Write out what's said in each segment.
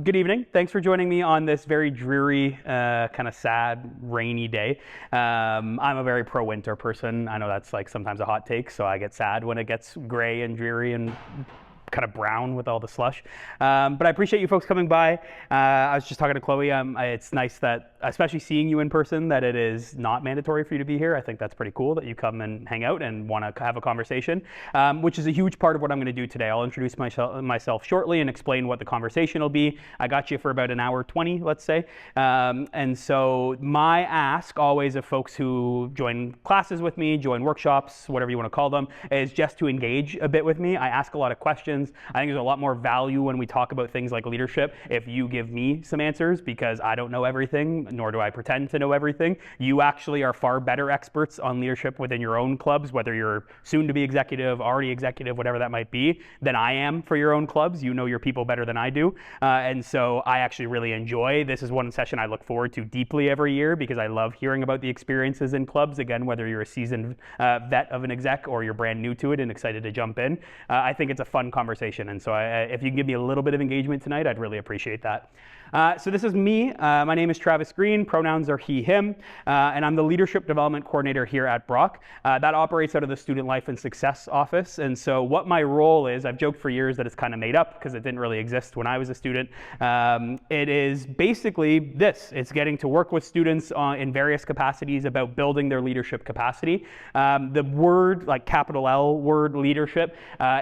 Good evening. Thanks for joining me on this very dreary, kind of sad, rainy day. I'm a very pro-winter person. I know that's like sometimes a hot take, so I get sad when it gets gray and dreary and kind of brown with all the slush. But I appreciate you folks coming by. I was just talking to Chloe. It's nice that, especially seeing you in person, that it is not mandatory for you to be here. I think that's pretty cool that you come and hang out and want to have a conversation, which is a huge part of what I'm going to do today. I'll introduce myself shortly and explain what the conversation will be. I got you for about an hour 20, let's say. And so my ask always of folks who join classes with me, join workshops, whatever you want to call them, is just to engage a bit with me. I ask a lot of questions. I think there's a lot more value when we talk about things like leadership if you give me some answers, because I don't know everything, nor do I pretend to know everything. You actually are far better experts on leadership within your own clubs, whether you're soon to be executive, already executive, whatever that might be, than I am for your own clubs. You know your people better than I do. And so I actually really enjoy, this is one session I look forward to deeply every year because I love hearing about the experiences in clubs. Again, whether you're a seasoned vet of an exec or you're brand new to it and excited to jump in, I think it's a fun conversation. And so if you can give me a little bit of engagement tonight, I'd really appreciate that. So this is me. My name is Travis Greene. Pronouns are he, him. And I'm the Leadership Development Coordinator here at Brock. That operates out of the Student Life and Success Office. And so what my role is, I've joked for years that it's kind of made up because it didn't really exist when I was a student. It is basically this. It's getting to work with students in various capacities about building their leadership capacity. The word, like capital L word, leadership,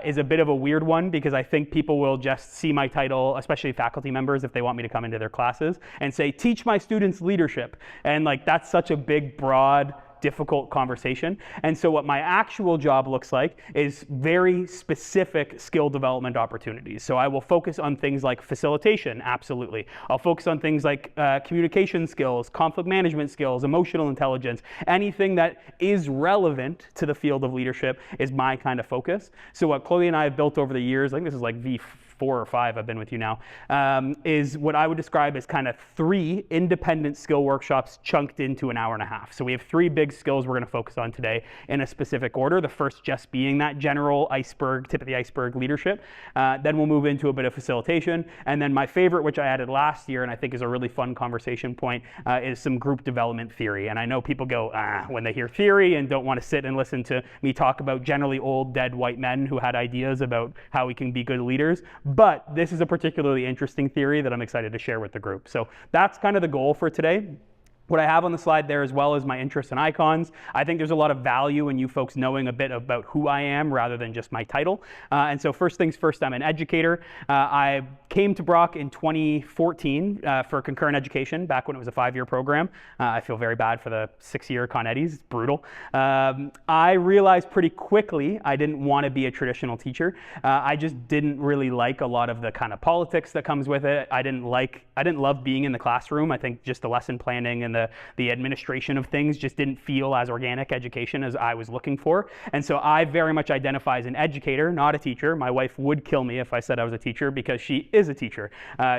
is a bit of a weird one because I think people will just see my title, especially faculty members, if they want me to come into their classes, and say, teach my students leadership. And like, that's such a big, broad, difficult conversation. And so what my actual job looks like is very specific skill development opportunities. So I will focus on things like facilitation, absolutely. I'll focus on things like communication skills, conflict management skills, emotional intelligence. Anything that is relevant to the field of leadership is my kind of focus. So what Chloe and I have built over the years, I think this is like V4 or 5 I've been with you now, is what I would describe as kind of 3 independent skill workshops chunked into an hour and a half. So we have 3 big skills we're going to focus on today in a specific order. The first just being that general iceberg, tip of the iceberg leadership. Then we'll move into a bit of facilitation. And then my favorite, which I added last year and I think is a really fun conversation point, is some group development theory. And I know people go, when they hear theory and don't want to sit and listen to me talk about generally old, dead white men who had ideas about how we can be good leaders. But this is a particularly interesting theory that I'm excited to share with the group. So that's kind of the goal for today. What I have on the slide there as well is my interests and icons. I think there's a lot of value in you folks knowing a bit about who I am rather than just my title. And so first things first, I'm an educator. I came to Brock in 2014 for concurrent education, back when it was a 5-year program. I feel very bad for the 6-year Con Eddies, it's brutal. I realized pretty quickly I didn't want to be a traditional teacher. I just didn't really like a lot of the kind of politics that comes with it. I didn't love being in the classroom. I think just the lesson planning and the administration of things just didn't feel as organic education as I was looking for. And so I very much identify as an educator, not a teacher. My wife would kill me if I said I was a teacher because she is a teacher.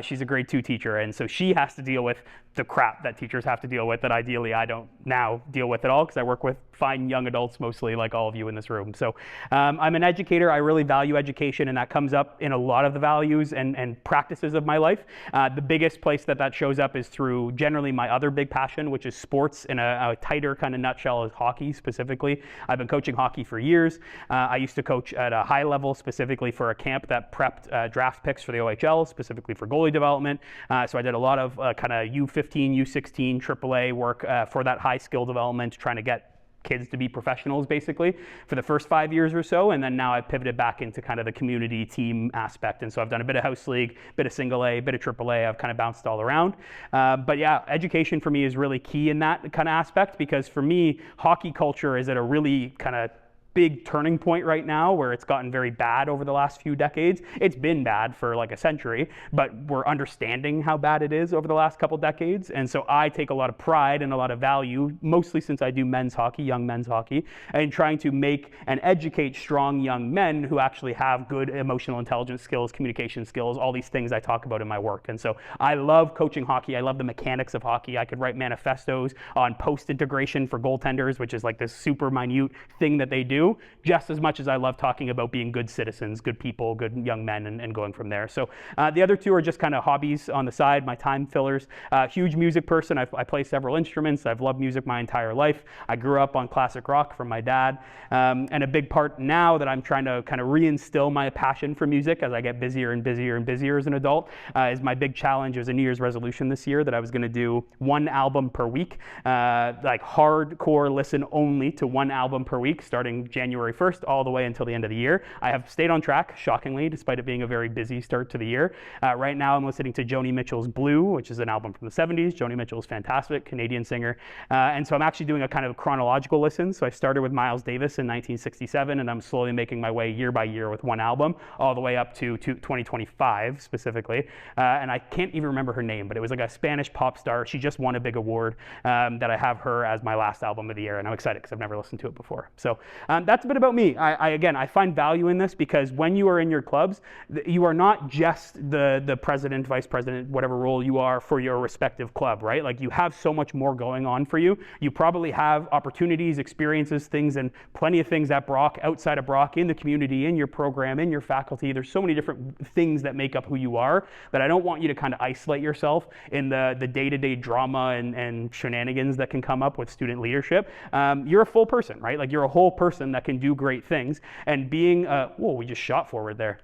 She's a grade 2 teacher. And so she has to deal with the crap that teachers have to deal with that ideally I don't now deal with at all because I work with fine young adults mostly, like all of you in this room. So I'm an educator. I really value education, and that comes up in a lot of the values and practices of my life. The biggest place that shows up is through generally my other big passion, which is sports in a tighter kind of nutshell, is hockey specifically. I've been coaching hockey for years. I used to coach at a high level specifically for a camp that prepped draft picks for the OHL, specifically for goalie development. So I did a lot of kind of U15, U16, AAA work for that high skill development, trying to get kids to be professionals basically for the first 5 years or so, and then now I've pivoted back into kind of the community team aspect, and so I've done a bit of house league, bit of single A, bit of AAA. I've kind of bounced all around, but yeah, education for me is really key in that kind of aspect, because for me, hockey culture is at a really kind of big turning point right now where it's gotten very bad over the last few decades. It's been bad for like a century, but we're understanding how bad it is over the last couple decades. And so I take a lot of pride and a lot of value, mostly since I do men's hockey, young men's hockey, and trying to make and educate strong young men who actually have good emotional intelligence skills, communication skills, all these things I talk about in my work. And so I love coaching hockey. I love the mechanics of hockey. I could write manifestos on post integration for goaltenders, which is like this super minute thing that they do. new, just as much as I love talking about being good citizens, good people, good young men, and going from there. So the other two are just kind of hobbies on the side, my time fillers. Huge music person. I play several instruments. I've loved music my entire life. I grew up on classic rock from my dad. And a big part now that I'm trying to kind of reinstill my passion for music as I get busier and busier and busier as an adult is my big challenge. It was a New Year's resolution this year that I was going to do one album per week, like hardcore listen only to one album per week starting January 1st all the way until the end of the year. I have stayed on track, shockingly, despite it being a very busy start to the year. Right now I'm listening to Joni Mitchell's Blue, which is an album from the 70s. Joni Mitchell is fantastic, Canadian singer. And so I'm actually doing a kind of chronological listen. So I started with Miles Davis in 1967, and I'm slowly making my way year by year with one album, all the way up to 2025 specifically. And I can't even remember her name, but it was like a Spanish pop star. She just won a big award that I have her as my last album of the year, and I'm excited because I've never listened to it before. So that's a bit about me. I find value in this because when you are in your clubs, you are not just the president, vice president, whatever role you are for your respective club, right? Like you have so much more going on for you. You probably have opportunities, experiences, things, and plenty of things at Brock, outside of Brock, in the community, in your program, in your faculty. There's so many different things that make up who you are that I don't want you to kind of isolate yourself in the day-to-day drama and shenanigans that can come up with student leadership. You're a full person, right? Like you're a whole person that can do great things. And being, whoa, we just shot forward there.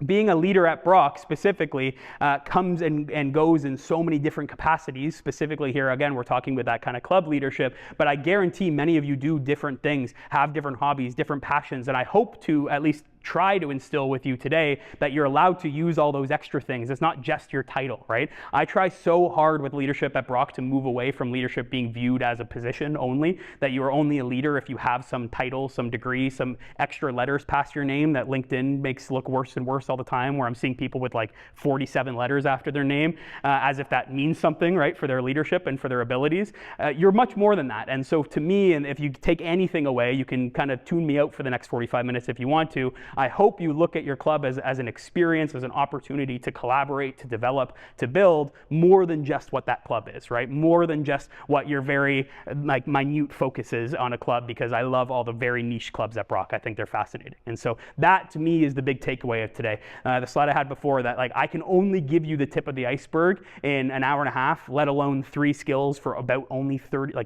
Being a leader at Brock specifically comes and goes in so many different capacities. Specifically here, again, we're talking with that kind of club leadership, but I guarantee many of you do different things, have different hobbies, different passions, and I hope to at least try to instill with you today that you're allowed to use all those extra things. It's not just your title, right? I try so hard with leadership at Brock to move away from leadership being viewed as a position only, that you are only a leader if you have some title, some degree, some extra letters past your name that LinkedIn makes look worse and worse all the time, where I'm seeing people with like 47 letters after their name, as if that means something, right, for their leadership and for their abilities. You're much more than that. And so to me, and if you take anything away, you can kind of tune me out for the next 45 minutes if you want to. I hope you look at your club as an experience, as an opportunity to collaborate, to develop, to build more than just what that club is, right? More than just what your very like minute focus is on a club, because I love all the very niche clubs at Brock. I think they're fascinating. And so that to me is the big takeaway of today. The slide I had before, that like I can only give you the tip of the iceberg in an hour and a half, let alone 3 skills for about only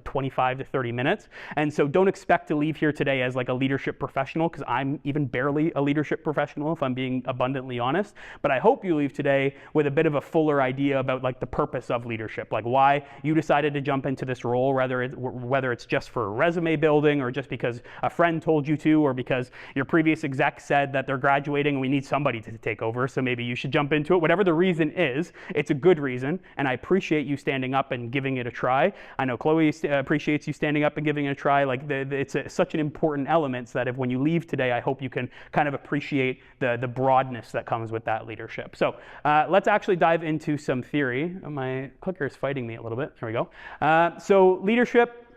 25 to 30 minutes. And so don't expect to leave here today as like a leadership professional, because I'm even barely a leadership professional, if I'm being abundantly honest. But I hope you leave today with a bit of a fuller idea about like the purpose of leadership, like why you decided to jump into this role, whether it's just for resume building, or just because a friend told you to, or because your previous exec said that they're graduating and we need somebody to take over, so maybe you should jump into it. Whatever the reason is, it's a good reason, and I appreciate you standing up and giving it a try. I know Chloe appreciates you standing up and giving it a try. Like it's such an important element, so that if when you leave today, I hope you can kind of appreciate the broadness that comes with that leadership. So let's actually dive into some theory. My clicker is fighting me a little bit. There we go. So leadership,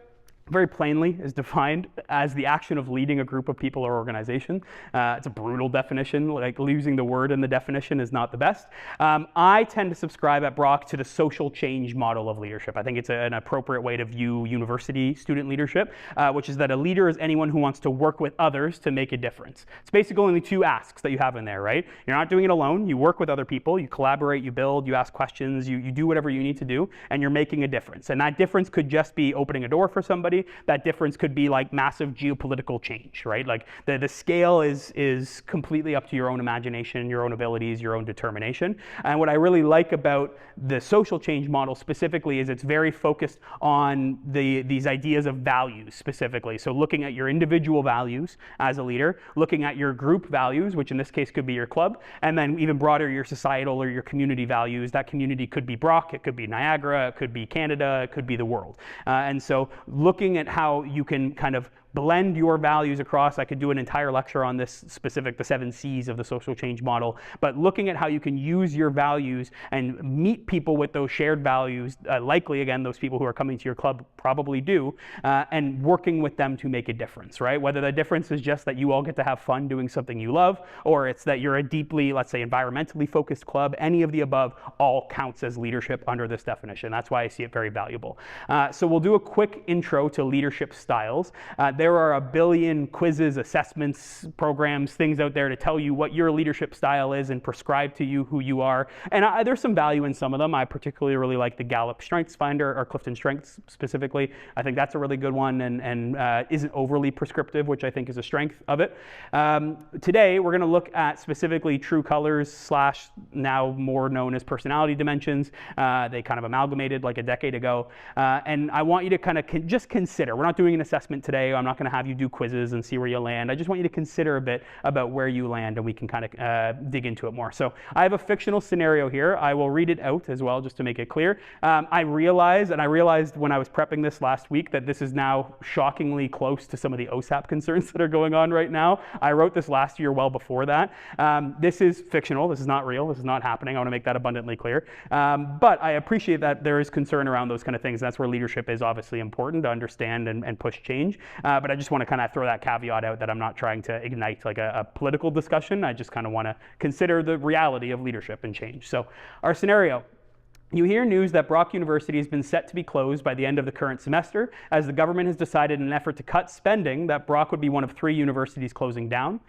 very plainly, is defined as the action of leading a group of people or organization. It's a brutal definition, like losing the word in the definition is not the best. I tend to subscribe at Brock to the social change model of leadership. I think it's an appropriate way to view university student leadership, which is that a leader is anyone who wants to work with others to make a difference. It's basically only 2 asks that you have in there, right? You're not doing it alone. You work with other people, you collaborate, you build, you ask questions, you do whatever you need to do, and you're making a difference. And that difference could just be opening a door for somebody. That difference could be like massive geopolitical change, right? Like the scale is completely up to your own imagination, your own abilities, your own determination. And what I really like about the social change model specifically is it's very focused on these ideas of values specifically. So looking at your individual values as a leader, looking at your group values, which in this case could be your club, and then even broader, your societal or your community values. That community could be Brock, it could be Niagara, it could be Canada, it could be the world. And so looking at how you can kind of blend your values across. I could do an entire lecture on this specific, the 7 C's of the social change model, but looking at how you can use your values and meet people with those shared values, likely again, those people who are coming to your club probably do, and working with them to make a difference, right? Whether the difference is just that you all get to have fun doing something you love, or it's that you're a deeply, let's say, environmentally focused club, any of the above all counts as leadership under this definition. That's why I see it very valuable. So we'll do a quick intro to leadership styles. There are a billion quizzes, assessments, programs, things out there to tell you what your leadership style is and prescribe to you who you are. And there's some value in some of them. I particularly really like the Gallup Strengths Finder, or Clifton Strengths specifically. I think that's a really good one, and isn't overly prescriptive, which I think is a strength of it. Today, we're going to look at specifically true colors / now more known as personality dimensions. They kind of amalgamated like a decade ago. And I want you to kind of just consider. We're not doing an assessment today. I'm not going to have you do quizzes and see where you land. I just want you to consider a bit about where you land, and we can kind of dig into it more. So I have a fictional scenario here. I will read it out as well, just to make it clear. I realized when I was prepping this last week that this is now shockingly close to some of the OSAP concerns that are going on right now. I wrote this last year well before that. This is fictional. This is not real. This is not happening. I want to make that abundantly clear. But I appreciate that there is concern around those kind of things. That's where leadership is obviously important to understand and push change. But I just want to kind of throw that caveat out that I'm not trying to ignite like a political discussion. I just kind of want to consider the reality of leadership and change. So our scenario. You hear news that Brock University has been set to be closed by the end of the current semester, as the government has decided in an effort to cut spending that Brock would be one of 3 universities closing down.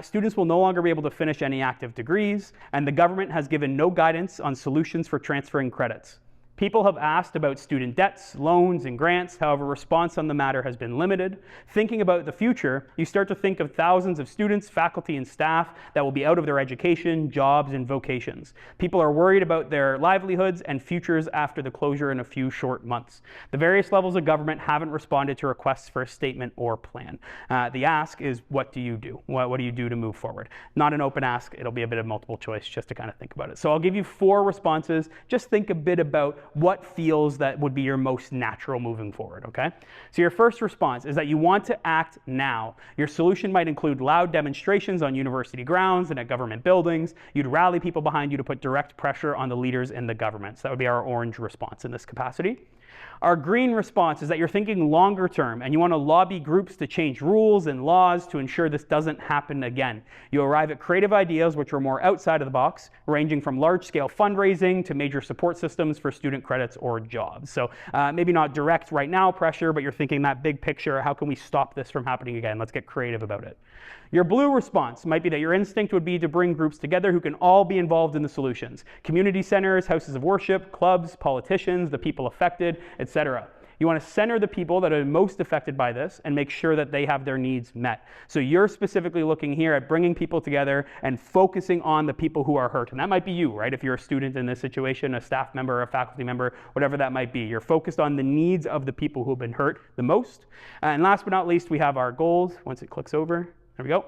Students will no longer be able to finish any active degrees, and the government has given no guidance on solutions for transferring credits. People have asked about student debts, loans, and grants. However, response on the matter has been limited. Thinking about the future, you start to think of thousands of students, faculty, and staff that will be out of their education, jobs, and vocations. People are worried about their livelihoods and futures after the closure in a few short months. The various levels of government haven't responded to requests for a statement or plan. The ask is, what do you do? What do you do to move forward? Not an open ask. It'll be a bit of multiple choice just to kind of think about it. So I'll give you 4 responses. Just think a bit about what feels that would be your most natural moving forward, okay? So your first response is that you want to act now. Your solution might include loud demonstrations on university grounds and at government buildings. You'd rally people behind you to put direct pressure on the leaders in the government. So that would be our orange response in this capacity. Our green response is that you're thinking longer term and you want to lobby groups to change rules and laws to ensure this doesn't happen again. You arrive at creative ideas which are more outside of the box, ranging from large-scale fundraising to major support systems for student credits or jobs. So maybe not direct right now pressure, but you're thinking that big picture, how can we stop this from happening again? Let's get creative about it. Your blue response might be that your instinct would be to bring groups together who can all be involved in the solutions. Community centers, houses of worship, clubs, politicians, the people affected, etc. You want to center the people that are most affected by this and make sure that they have their needs met. So you're specifically looking here at bringing people together and focusing on the people who are hurt. And that might be you, right? If you're a student in this situation, a staff member, a faculty member, whatever that might be. You're focused on the needs of the people who have been hurt the most. And last but not least, we have our goals. Once it clicks over. There we go.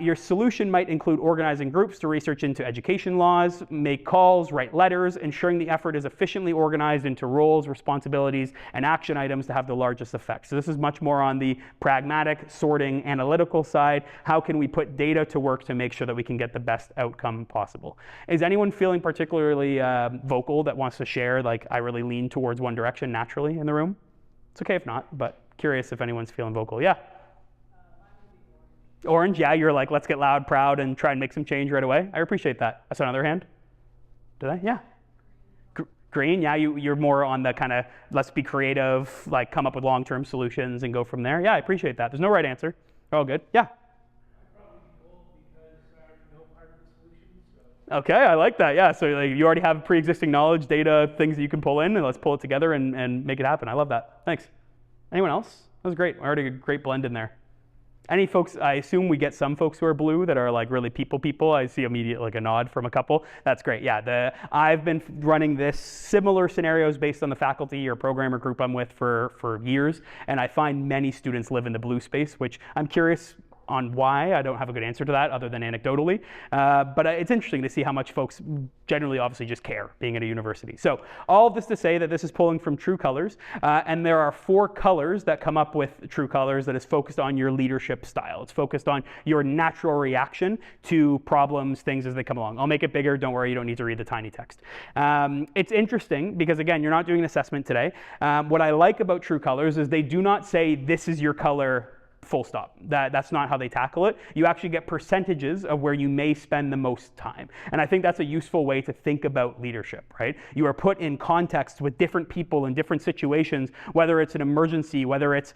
Your solution might include organizing groups to research into education laws, make calls, write letters, ensuring the effort is efficiently organized into roles, responsibilities, and action items to have the largest effect. So this is much more on the pragmatic, sorting, analytical side. How can we put data to work to make sure that we can get the best outcome possible? Is anyone feeling particularly vocal that wants to share, like, I really lean towards one direction naturally in the room? It's okay if not, but curious if anyone's feeling vocal. Yeah. Orange, yeah, you're like, let's get loud, proud, and try and make some change right away. I appreciate that. That's another hand. Did I? Yeah. Green, yeah, you're more on the kind of, let's be creative, like come up with long-term solutions and go from there. Yeah, I appreciate that. There's no right answer. They're all good. Yeah. Okay, I like that. Yeah, so like, you already have pre-existing knowledge, data, things that you can pull in, and let's pull it together and make it happen. I love that. Thanks. Anyone else? That was great. Already a great blend in there. Any folks, I assume we get some folks who are blue that are like really people. I see immediate like a nod from a couple. That's great. Yeah, I've been running this similar scenarios based on the faculty or programmer group I'm with for years, and I find many students live in the blue space, which I'm curious on why. I don't have a good answer to that other than anecdotally, but it's interesting to see how much folks generally obviously just care being at a university. So all of this to say that this is pulling from True Colors, and there are 4 colors that come up with True Colors that is focused on your leadership style. It's focused on your natural reaction to problems, things as they come along. I'll make it bigger. Don't worry, you don't need to read the tiny text. It's interesting because, again, you're not doing an assessment today. What I like about True Colors is they do not say this is your color full stop. That's not how they tackle it. You actually get percentages of where you may spend the most time. And I think that's a useful way to think about leadership, right? You are put in context with different people in different situations, whether it's an emergency, whether it's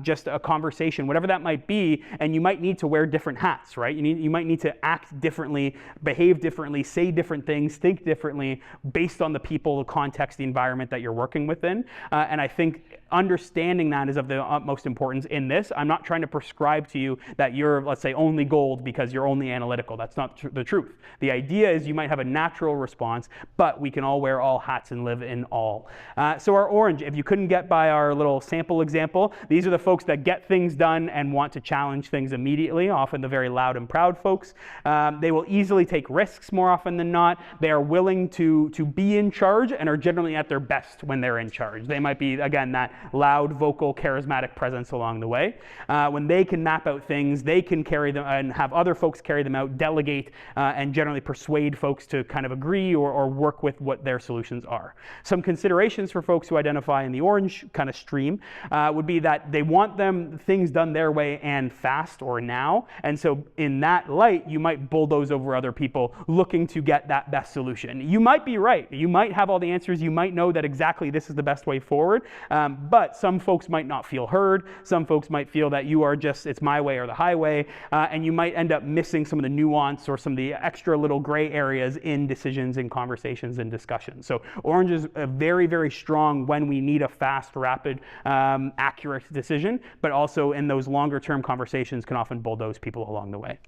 just a conversation, whatever that might be, and you might need to wear different hats, right? You might need to act differently, behave differently, say different things, think differently based on the people, the context, the environment that you're working within. And I think understanding that is of the utmost importance in this. I'm not trying to prescribe to you that you're, let's say, only gold because you're only analytical. That's not the truth. The idea is you might have a natural response, but we can all wear all hats and live in all. So our orange, if you couldn't get by our little sample example, these are the folks that get things done and want to challenge things immediately, often the very loud and proud folks. They will easily take risks more often than not. They are willing to be in charge and are generally at their best when they're in charge. They might be, again, that loud, vocal, charismatic presence along the way. When they can map out things, they can carry them and have other folks carry them out, delegate, and generally persuade folks to kind of agree or work with what their solutions are. Some considerations for folks who identify in the orange kind of stream would be that they want things done their way and fast or now. And so in that light, you might bulldoze over other people looking to get that best solution. You might be right. You might have all the answers. You might know that exactly this is the best way forward. But some folks might not feel heard. Some folks might feel that you are just, it's my way or the highway. And you might end up missing some of the nuance or some of the extra little gray areas in decisions and conversations and discussions. So orange is very, very strong when we need a fast, rapid, accurate decision, but also in those longer term conversations can often bulldoze people along the way.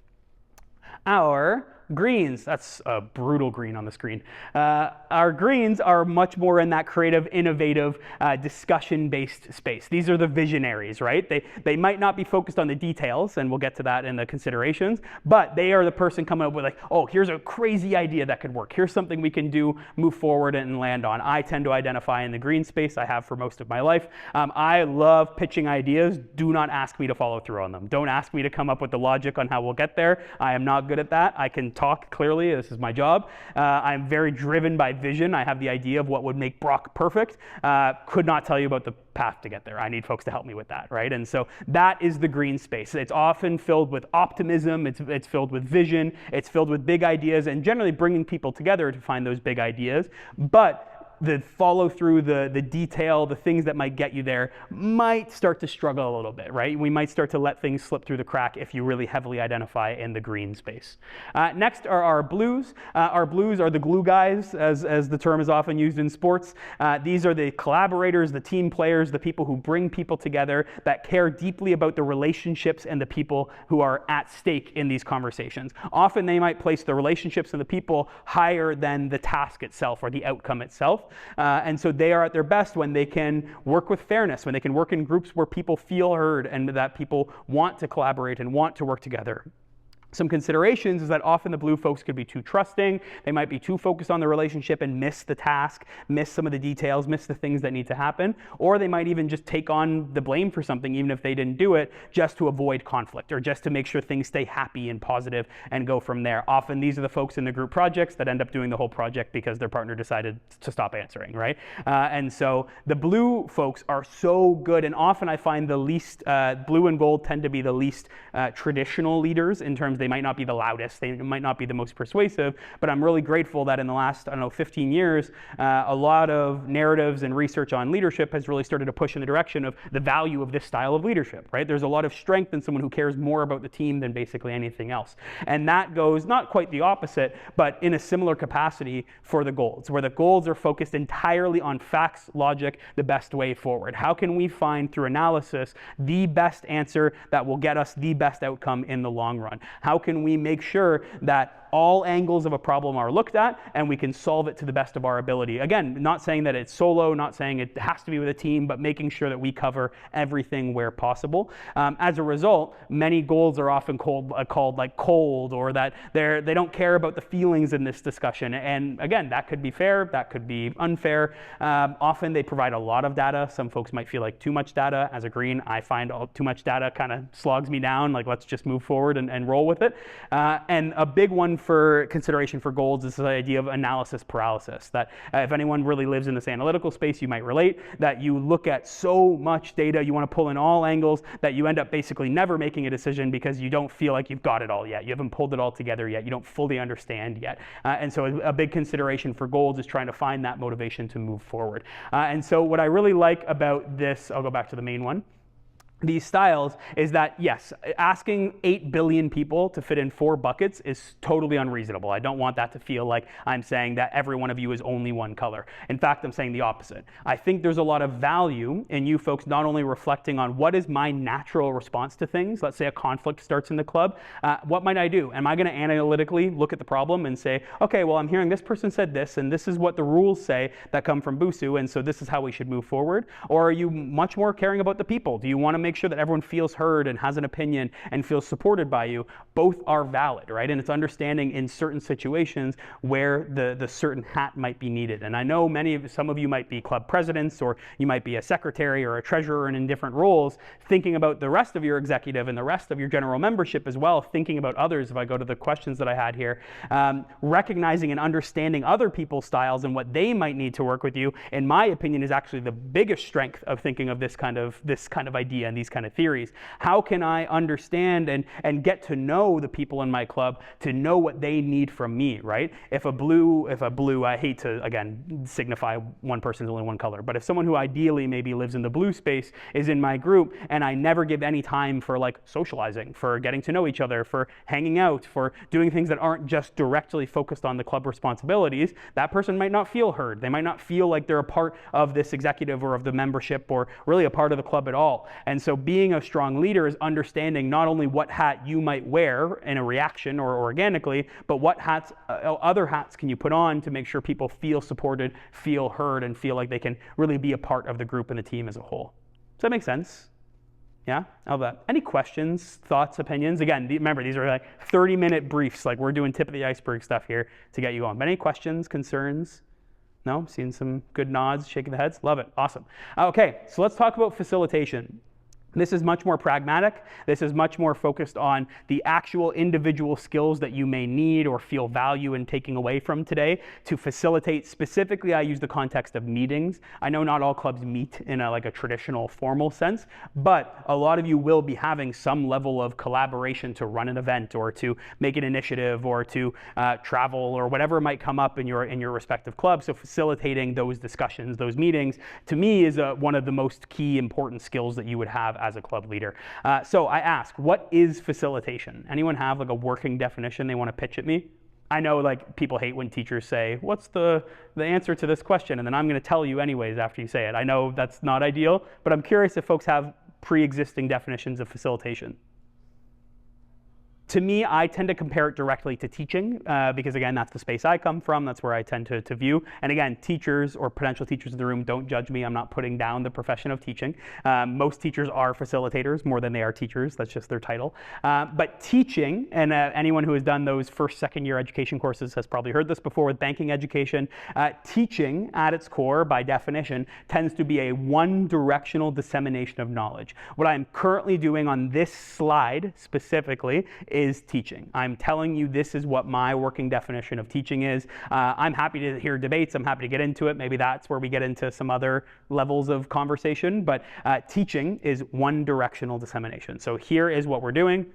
Our greens, that's a brutal green on the screen. Our greens are much more in that creative, innovative, discussion-based space. These are the visionaries, right? They might not be focused on the details, and we'll get to that in the considerations, but they are the person coming up with like, oh, here's a crazy idea that could work. Here's something we can do, move forward and land on. I tend to identify in the green space. I have for most of my life. I love pitching ideas. Do not ask me to follow through on them. Don't ask me to come up with the logic on how we'll get there. I am not good at that. I can talk clearly. This is my job. I'm very driven by vision. I have the idea of what would make Brock perfect. Could not tell you about the path to get there. I need folks to help me with that, right? And so that is the green space. It's often filled with optimism. It's filled with vision. It's filled with big ideas and generally bringing people together to find those big ideas. But the follow through, the detail, the things that might get you there might start to struggle a little bit, right? We might start to let things slip through the crack if you really heavily identify in the green space. Next are our blues. Our blues are the glue guys, as the term is often used in sports. These are the collaborators, the team players, the people who bring people together, that care deeply about the relationships and the people who are at stake in these conversations. Often they might place the relationships and the people higher than the task itself or the outcome itself. And so they are at their best when they can work with fairness, when they can work in groups where people feel heard and that people want to collaborate and want to work together. Some considerations is that often the blue folks could be too trusting. They might be too focused on the relationship and miss the task, miss some of the details, miss the things that need to happen. Or they might even just take on the blame for something, even if they didn't do it, just to avoid conflict or just to make sure things stay happy and positive and go from there. Often these are the folks in the group projects that end up doing the whole project because their partner decided to stop answering, right? And so the blue folks are so good, and often I find the least, blue and gold tend to be the least traditional leaders in terms they might not be the loudest, they might not be the most persuasive, but I'm really grateful that in the last, 15 years, a lot of narratives and research on leadership has really started to push in the direction of the value of this style of leadership, right? There's a lot of strength in someone who cares more about the team than basically anything else. And that goes not quite the opposite, but in a similar capacity for the golds, where the golds are focused entirely on facts, logic, the best way forward. How can we find through analysis the best answer that will get us the best outcome in the long run? How can we make sure that all angles of a problem are looked at and we can solve it to the best of our ability? Again, not saying that it's solo, not saying it has to be with a team, but making sure that we cover everything where possible. As a result, many goals are often called like cold, or that they don't care about the feelings in this discussion. And again, that could be fair, that could be unfair. Often they provide a lot of data. Some folks might feel like too much data. As a green, I find too much data kind of slogs me down, like let's just move forward and roll with it. And a big one for consideration for goals is the idea of analysis paralysis, that if anyone really lives in this analytical space, you might relate, that you look at so much data, you want to pull in all angles, that you end up basically never making a decision because you don't feel like you've got it all yet. You haven't pulled it all together yet. You don't fully understand yet. And so a big consideration for goals is trying to find that motivation to move forward. And so what I really like about this, I'll go back to the main one, these styles, is that yes, asking 8 billion people to fit in 4 buckets is totally unreasonable. I don't want that to feel like I'm saying that every one of you is only one color. In fact, I'm saying the opposite. I think there's a lot of value in you folks not only reflecting on what is my natural response to things. Let's say a conflict starts in the club. What might I do? Am I going to analytically look at the problem and say, okay, well, I'm hearing this person said this, and this is what the rules say that come from Busu, and so this is how we should move forward? Or are you much more caring about the people? Do you want to make sure that everyone feels heard and has an opinion and feels supported by you? Both are valid, right? And it's understanding in certain situations where the certain hat might be needed. And I know some of you might be club presidents, or you might be a secretary or a treasurer, and in different roles, thinking about the rest of your executive and the rest of your general membership as well, thinking about others. If I go to the questions that I had here, recognizing and understanding other people's styles and what they might need to work with you, in my opinion, is actually the biggest strength of thinking of this kind of idea and these kind of theories. How can I understand and get to know the people in my club to know what they need from me, right? If a blue, I hate to, again, signify one person's only one color, but if someone who ideally maybe lives in the blue space is in my group, and I never give any time for like socializing, for getting to know each other, for hanging out, for doing things that aren't just directly focused on the club responsibilities, that person might not feel heard. They might not feel like they're a part of this executive or of the membership, or really a part of the club at all. And so being a strong leader is understanding not only what hat you might wear in a reaction or organically, but what other hats can you put on to make sure people feel supported, feel heard, and feel like they can really be a part of the group and the team as a whole. Does that make sense? Yeah? How about that? Any questions, thoughts, opinions? Again, remember, these are like 30-minute briefs. Like, we're doing tip of the iceberg stuff here to get you going. But any questions, concerns? No? Seeing some good nods, shaking the heads? Love it. Awesome. Okay, so let's talk about facilitation. This is much more pragmatic. This is much more focused on the actual individual skills that you may need or feel value in taking away from today to facilitate. Specifically, I use the context of meetings. I know not all clubs meet in a traditional formal sense, but a lot of you will be having some level of collaboration to run an event or to make an initiative or to travel or whatever might come up in your respective club. So facilitating those discussions, those meetings, to me is one of the most key important skills that you would have as a club leader. So I ask, what is facilitation? Anyone have a working definition they want to pitch at me? I know people hate when teachers say, what's the answer to this question? And then I'm going to tell you anyways after you say it. I know that's not ideal, but I'm curious if folks have pre-existing definitions of facilitation. To me, I tend to compare it directly to teaching because, again, that's the space I come from. That's where I tend to view. And again, teachers or potential teachers in the room, don't judge me. I'm not putting down the profession of teaching. Most teachers are facilitators more than they are teachers. That's just their title. But teaching, and anyone who has done those first, second year education courses has probably heard this before with banking education. Teaching at its core, by definition, tends to be a one-directional dissemination of knowledge. What I'm currently doing on this slide specifically is teaching. I'm telling you this is what my working definition of teaching is. I'm happy to hear debates. I'm happy to get into it. Maybe that's where we get into some other levels of conversation. But teaching is one-directional dissemination. So here is what we're doing.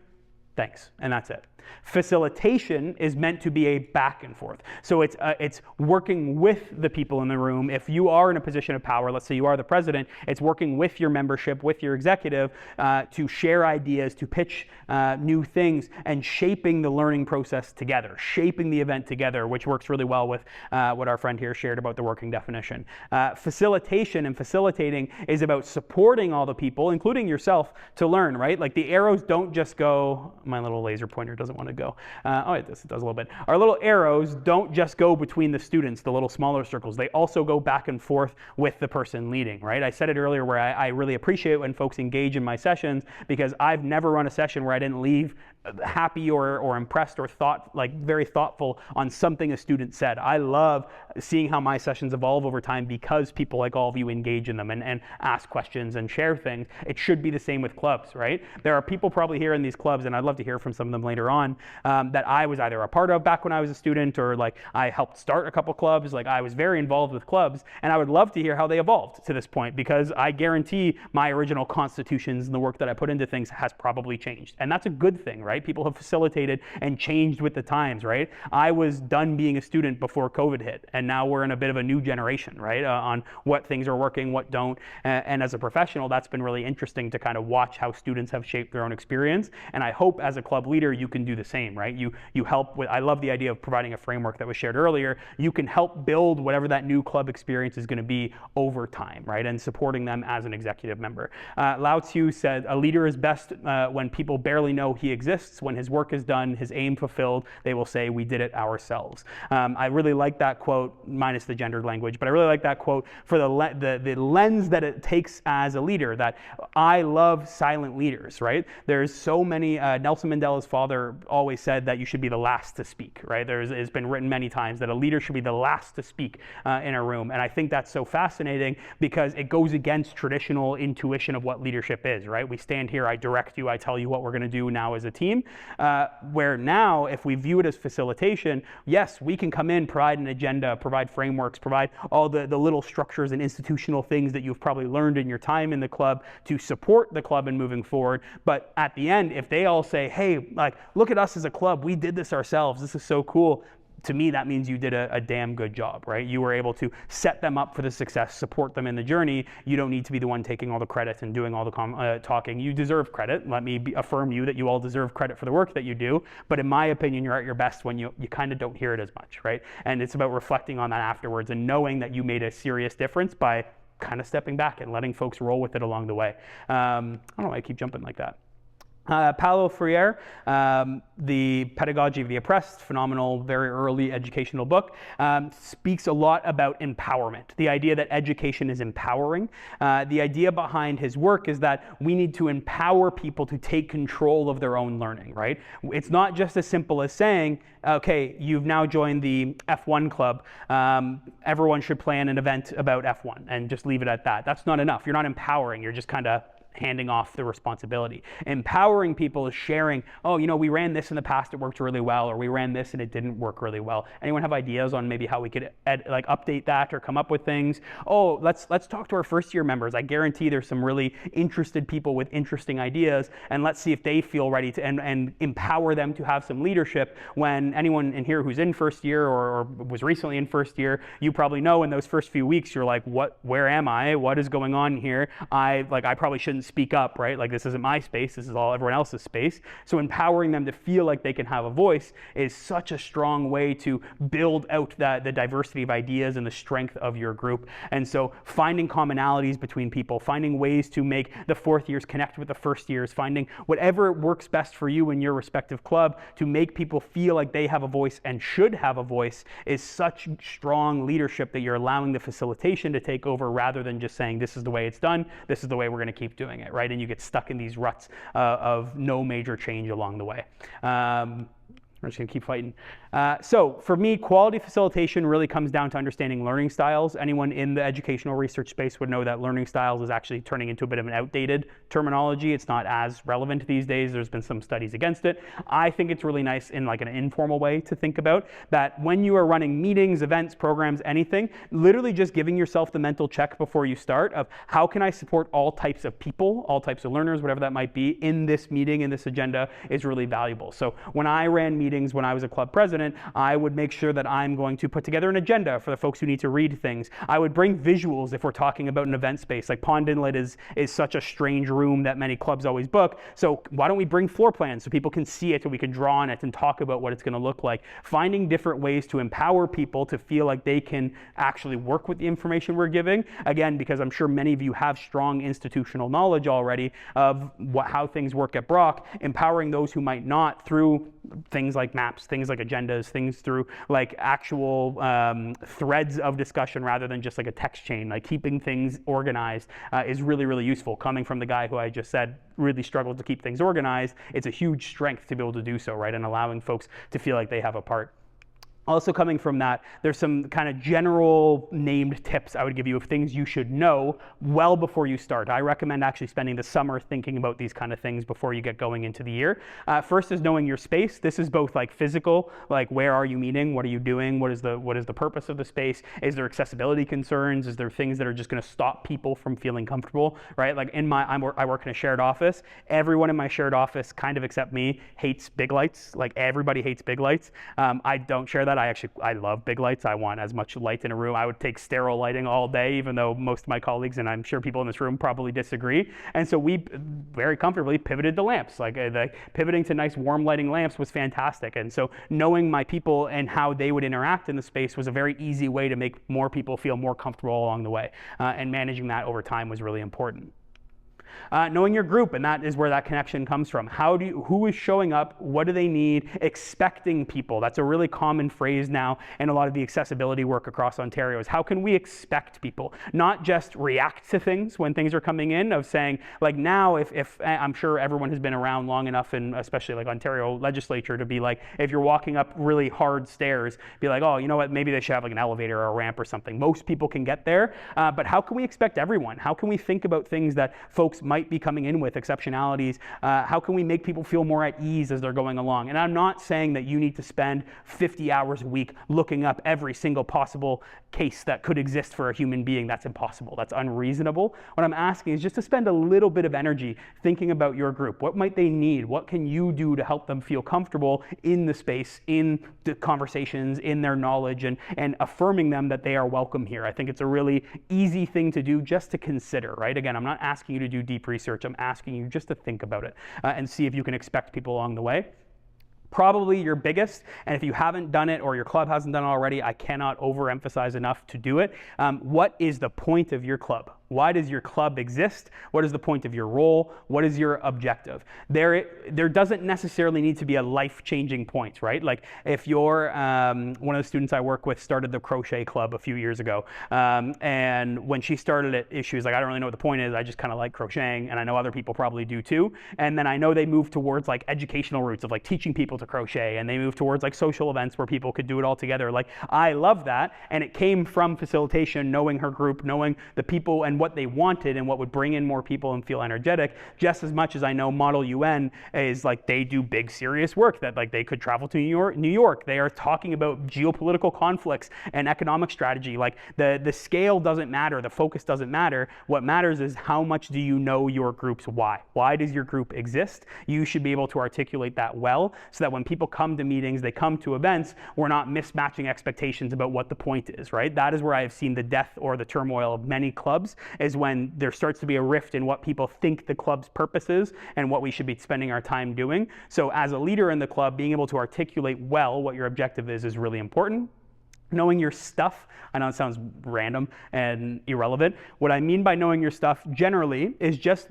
Thanks. And that's it. Facilitation is meant to be a back and forth. So it's working with the people in the room. If you are in a position of power, let's say you are the president, it's working with your membership, with your executive, to share ideas, to pitch new things, and shaping the learning process together, shaping the event together, which works really well with what our friend here shared about the working definition. Facilitation and facilitating is about supporting all the people, including yourself, to learn, right? Like the arrows don't just go, my little laser pointer doesn't want to go. Oh, it does a little bit. Our little arrows don't just go between the students, the little smaller circles. They also go back and forth with the person leading, right? I said it earlier where I really appreciate when folks engage in my sessions because I've never run a session where I didn't leave happy or impressed or very thoughtful on something a student said. I love seeing how my sessions evolve over time because people like all of you engage in them and ask questions and share things. It should be the same with clubs, right? There are people probably here in these clubs, and I'd love to hear from some of them later on, that I was either a part of back when I was a student, or like I helped start a couple clubs. Like I was very involved with clubs, and I would love to hear how they evolved to this point, because I guarantee my original constitutions and the work that I put into things has probably changed. And that's a good thing, right? People have facilitated and changed with the times, right? I was done being a student before COVID hit, and now we're in a bit of a new generation, right? On what things are working, what don't. And as a professional, that's been really interesting to kind of watch how students have shaped their own experience. And I hope as a club leader, you can do the same, right? You help with, I love the idea of providing a framework that was shared earlier. You can help build whatever that new club experience is going to be over time, right? And supporting them as an executive member. Lao Tzu said, a leader is best when people barely know he exists. When his work is done, his aim fulfilled, they will say, we did it ourselves. I really like that quote, minus the gendered language, but I really like that quote for the lens that it takes as a leader, that I love silent leaders, right? There's so many, Nelson Mandela's father always said that you should be the last to speak, right? It's been written many times that a leader should be the last to speak in a room. And I think that's so fascinating because it goes against traditional intuition of what leadership is, right? We stand here, I direct you, I tell you what we're going to do now as a team. Where now, if we view it as facilitation, yes, we can come in, provide an agenda, provide frameworks, provide all the little structures and institutional things that you've probably learned in your time in the club to support the club in moving forward. But at the end, if they all say, hey, like, look at us as a club, we did this ourselves, this is so cool, to me, that means you did a damn good job, right? You were able to set them up for the success, support them in the journey. You don't need to be the one taking all the credit and doing all the talking. You deserve credit. Let me affirm you that you all deserve credit for the work that you do. But in my opinion, you're at your best when you kind of don't hear it as much, right? And it's about reflecting on that afterwards and knowing that you made a serious difference by kind of stepping back and letting folks roll with it along the way. I don't know why I keep jumping like that. Paulo Freire, The Pedagogy of the Oppressed, phenomenal, very early educational book, speaks a lot about empowerment, the idea that education is empowering. The idea behind his work is that we need to empower people to take control of their own learning, right? It's not just as simple as saying, okay, you've now joined the F1 club, everyone should plan an event about F1 and just leave it at that. That's not enough. You're not empowering, you're just kind of handing off the responsibility. Empowering people is sharing, oh, you know, we ran this in the past, it worked really well, or we ran this and it didn't work really well. Anyone have ideas on maybe how we could update that or come up with things? Oh, let's talk to our first year members. I guarantee there's some really interested people with interesting ideas, and let's see if they feel ready to and empower them to have some leadership. When anyone in here who's in first year or was recently in first year, you probably know in those first few weeks you're like, where am I? What is going on here? I probably shouldn't speak up, right? Like, this isn't my space, this is all everyone else's space. So empowering them to feel like they can have a voice is such a strong way to build out the diversity of ideas and the strength of your group. And so finding commonalities between people, finding ways to make the fourth years connect with the first years, finding whatever works best for you in your respective club to make people feel like they have a voice and should have a voice is such strong leadership that you're allowing the facilitation to take over, rather than just saying, this is the way it's done, this is the way we're going to keep doing it, right? And you get stuck in these ruts of no major change along the way. We're just gonna keep fighting. So for me, quality facilitation really comes down to understanding learning styles. Anyone in the educational research space would know that learning styles is actually turning into a bit of an outdated terminology. It's not as relevant these days. There's been some studies against it. I think it's really nice in like an informal way to think about that when you are running meetings, events, programs, anything, literally just giving yourself the mental check before you start of how can I support all types of people, all types of learners, whatever that might be, in this meeting, in this agenda is really valuable. So when I ran meetings, when I was a club president, I would make sure that I'm going to put together an agenda for the folks who need to read things. I would bring visuals if we're talking about an event space. Like Pond Inlet is such a strange room that many clubs always book. So why don't we bring floor plans so people can see it and we can draw on it and talk about what it's going to look like. Finding different ways to empower people to feel like they can actually work with the information we're giving. Again, because I'm sure many of you have strong institutional knowledge already of how things work at Brock, empowering those who might not through things like maps, things like agendas, things through like actual threads of discussion rather than just like a text chain. Like keeping things organized is really, really useful. Coming from the guy who I just said really struggled to keep things organized, it's a huge strength to be able to do so, right? And allowing folks to feel like they have a part. Also coming from that, there's some kind of general named tips I would give you of things you should know well before you start. I recommend actually spending the summer thinking about these kind of things before you get going into the year. First is knowing your space. This is both like physical, like where are you meeting, what are you doing, what is the purpose of the space, is there accessibility concerns, is there things that are just going to stop people from feeling comfortable, right? Like I work in a shared office. Everyone in my shared office, kind of except me, hates big lights. Like everybody hates big lights. I don't share that. I love big lights. I want as much light in a room. I would take sterile lighting all day, even though most of my colleagues, and I'm sure people in this room probably disagree. And so we very comfortably pivoted the lamps. Like pivoting to nice warm lighting lamps was fantastic. And so knowing my people and how they would interact in the space was a very easy way to make more people feel more comfortable along the way. And managing that over time was really important. Knowing your group, and that is where that connection comes from. Who is showing up? What do they need? Expecting people. That's a really common phrase now in a lot of the accessibility work across Ontario is how can we expect people? Not just react to things when things are coming in, of saying, like now, if I'm sure everyone has been around long enough, and especially like Ontario legislature, to be like, if you're walking up really hard stairs, be like, oh, you know what, maybe they should have like an elevator or a ramp or something. Most people can get there, but how can we expect everyone? How can we think about things that folks might be coming in with, exceptionalities? How can we make people feel more at ease as they're going along? And I'm not saying that you need to spend 50 hours a week looking up every single possible case that could exist for a human being. That's impossible. That's unreasonable. What I'm asking is just to spend a little bit of energy thinking about your group. What might they need? What can you do to help them feel comfortable in the space, in the conversations, in their knowledge, and affirming them that they are welcome here? I think it's a really easy thing to do just to consider, right? Again, I'm not asking you to do deep research. I'm asking you just to think about it and see if you can expect people along the way. Probably your biggest, and if you haven't done it or your club hasn't done it already, I cannot overemphasize enough to do it. What is the point of your club? Why does your club exist? What is the point of your role? What is your objective? There doesn't necessarily need to be a life-changing point, right? Like if you're one of the students I work with started the crochet club a few years ago, and when she started it, she was like, I don't really know what the point is. I just kind of like crocheting, and I know other people probably do too. And then I know they moved towards like educational routes of like teaching people to crochet, and they moved towards like social events where people could do it all together. Like I love that, and it came from facilitation, knowing her group, knowing the people and what they wanted and what would bring in more people and feel energetic, just as much as I know Model UN is like they do big serious work that like they could travel to New York. They are talking about geopolitical conflicts and economic strategy. Like the scale doesn't matter, the focus doesn't matter. What matters is how much do you know your group's why? Why does your group exist? You should be able to articulate that well so that when people come to meetings, they come to events, we're not mismatching expectations about what the point is, right? That is where I have seen the death or the turmoil of many clubs, is when there starts to be a rift in what people think the club's purpose is and what we should be spending our time doing. So as a leader in the club, being able to articulate well what your objective is really important. Knowing your stuff, I know it sounds random and irrelevant. What I mean by knowing your stuff generally is just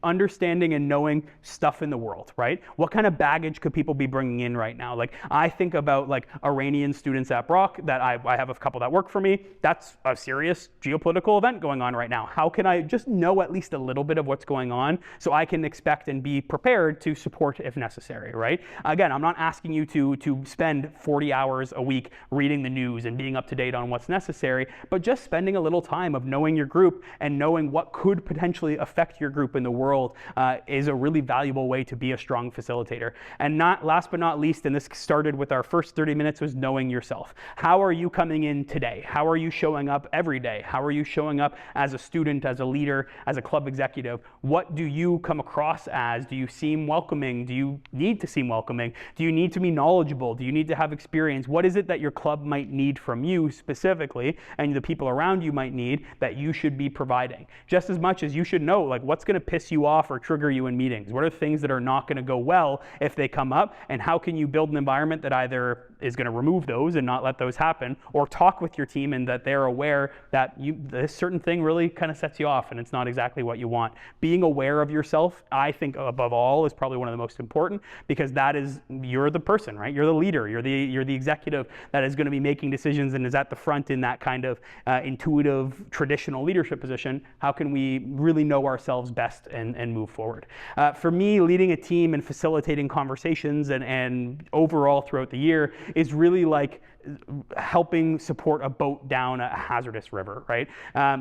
understanding and knowing stuff in the world, right? What kind of baggage could people be bringing in right now? Like I think about like Iranian students at Brock that I have a couple that work for me. That's a serious geopolitical event going on right now. How can I just know at least a little bit of what's going on so I can expect and be prepared to support if necessary, right? Again, I'm not asking you to spend 40 hours a week reading the news and being up to date on what's necessary, but just spending a little time of knowing your group and knowing what could potentially affect your group in the world is a really valuable way to be a strong facilitator. And last but not least, and this started with our first 30 minutes, was knowing yourself. How are you coming in today? How are you showing up every day? How are you showing up as a student, as a leader, as a club executive? What do you come across as? Do you seem welcoming? Do you need to seem welcoming? Do you need to be knowledgeable? Do you need to have experience? What is it that your club might need from you specifically, and the people around you might need, that you should be providing? Just as much as you should know, like, what's what's going to piss you off or trigger you in meetings? What are things that are not going to go well if they come up? And how can you build an environment that either is going to remove those and not let those happen, or talk with your team and that they're aware that this certain thing really kind of sets you off and it's not exactly what you want. Being aware of yourself, I think above all, is probably one of the most important, because that is, you're the person, right? You're the leader, you're the executive that is going to be making decisions and is at the front in that kind of intuitive, traditional leadership position. How can we really know ourselves best and move forward? For me, leading a team and facilitating conversations and overall throughout the year is really like helping support a boat down a hazardous river, right?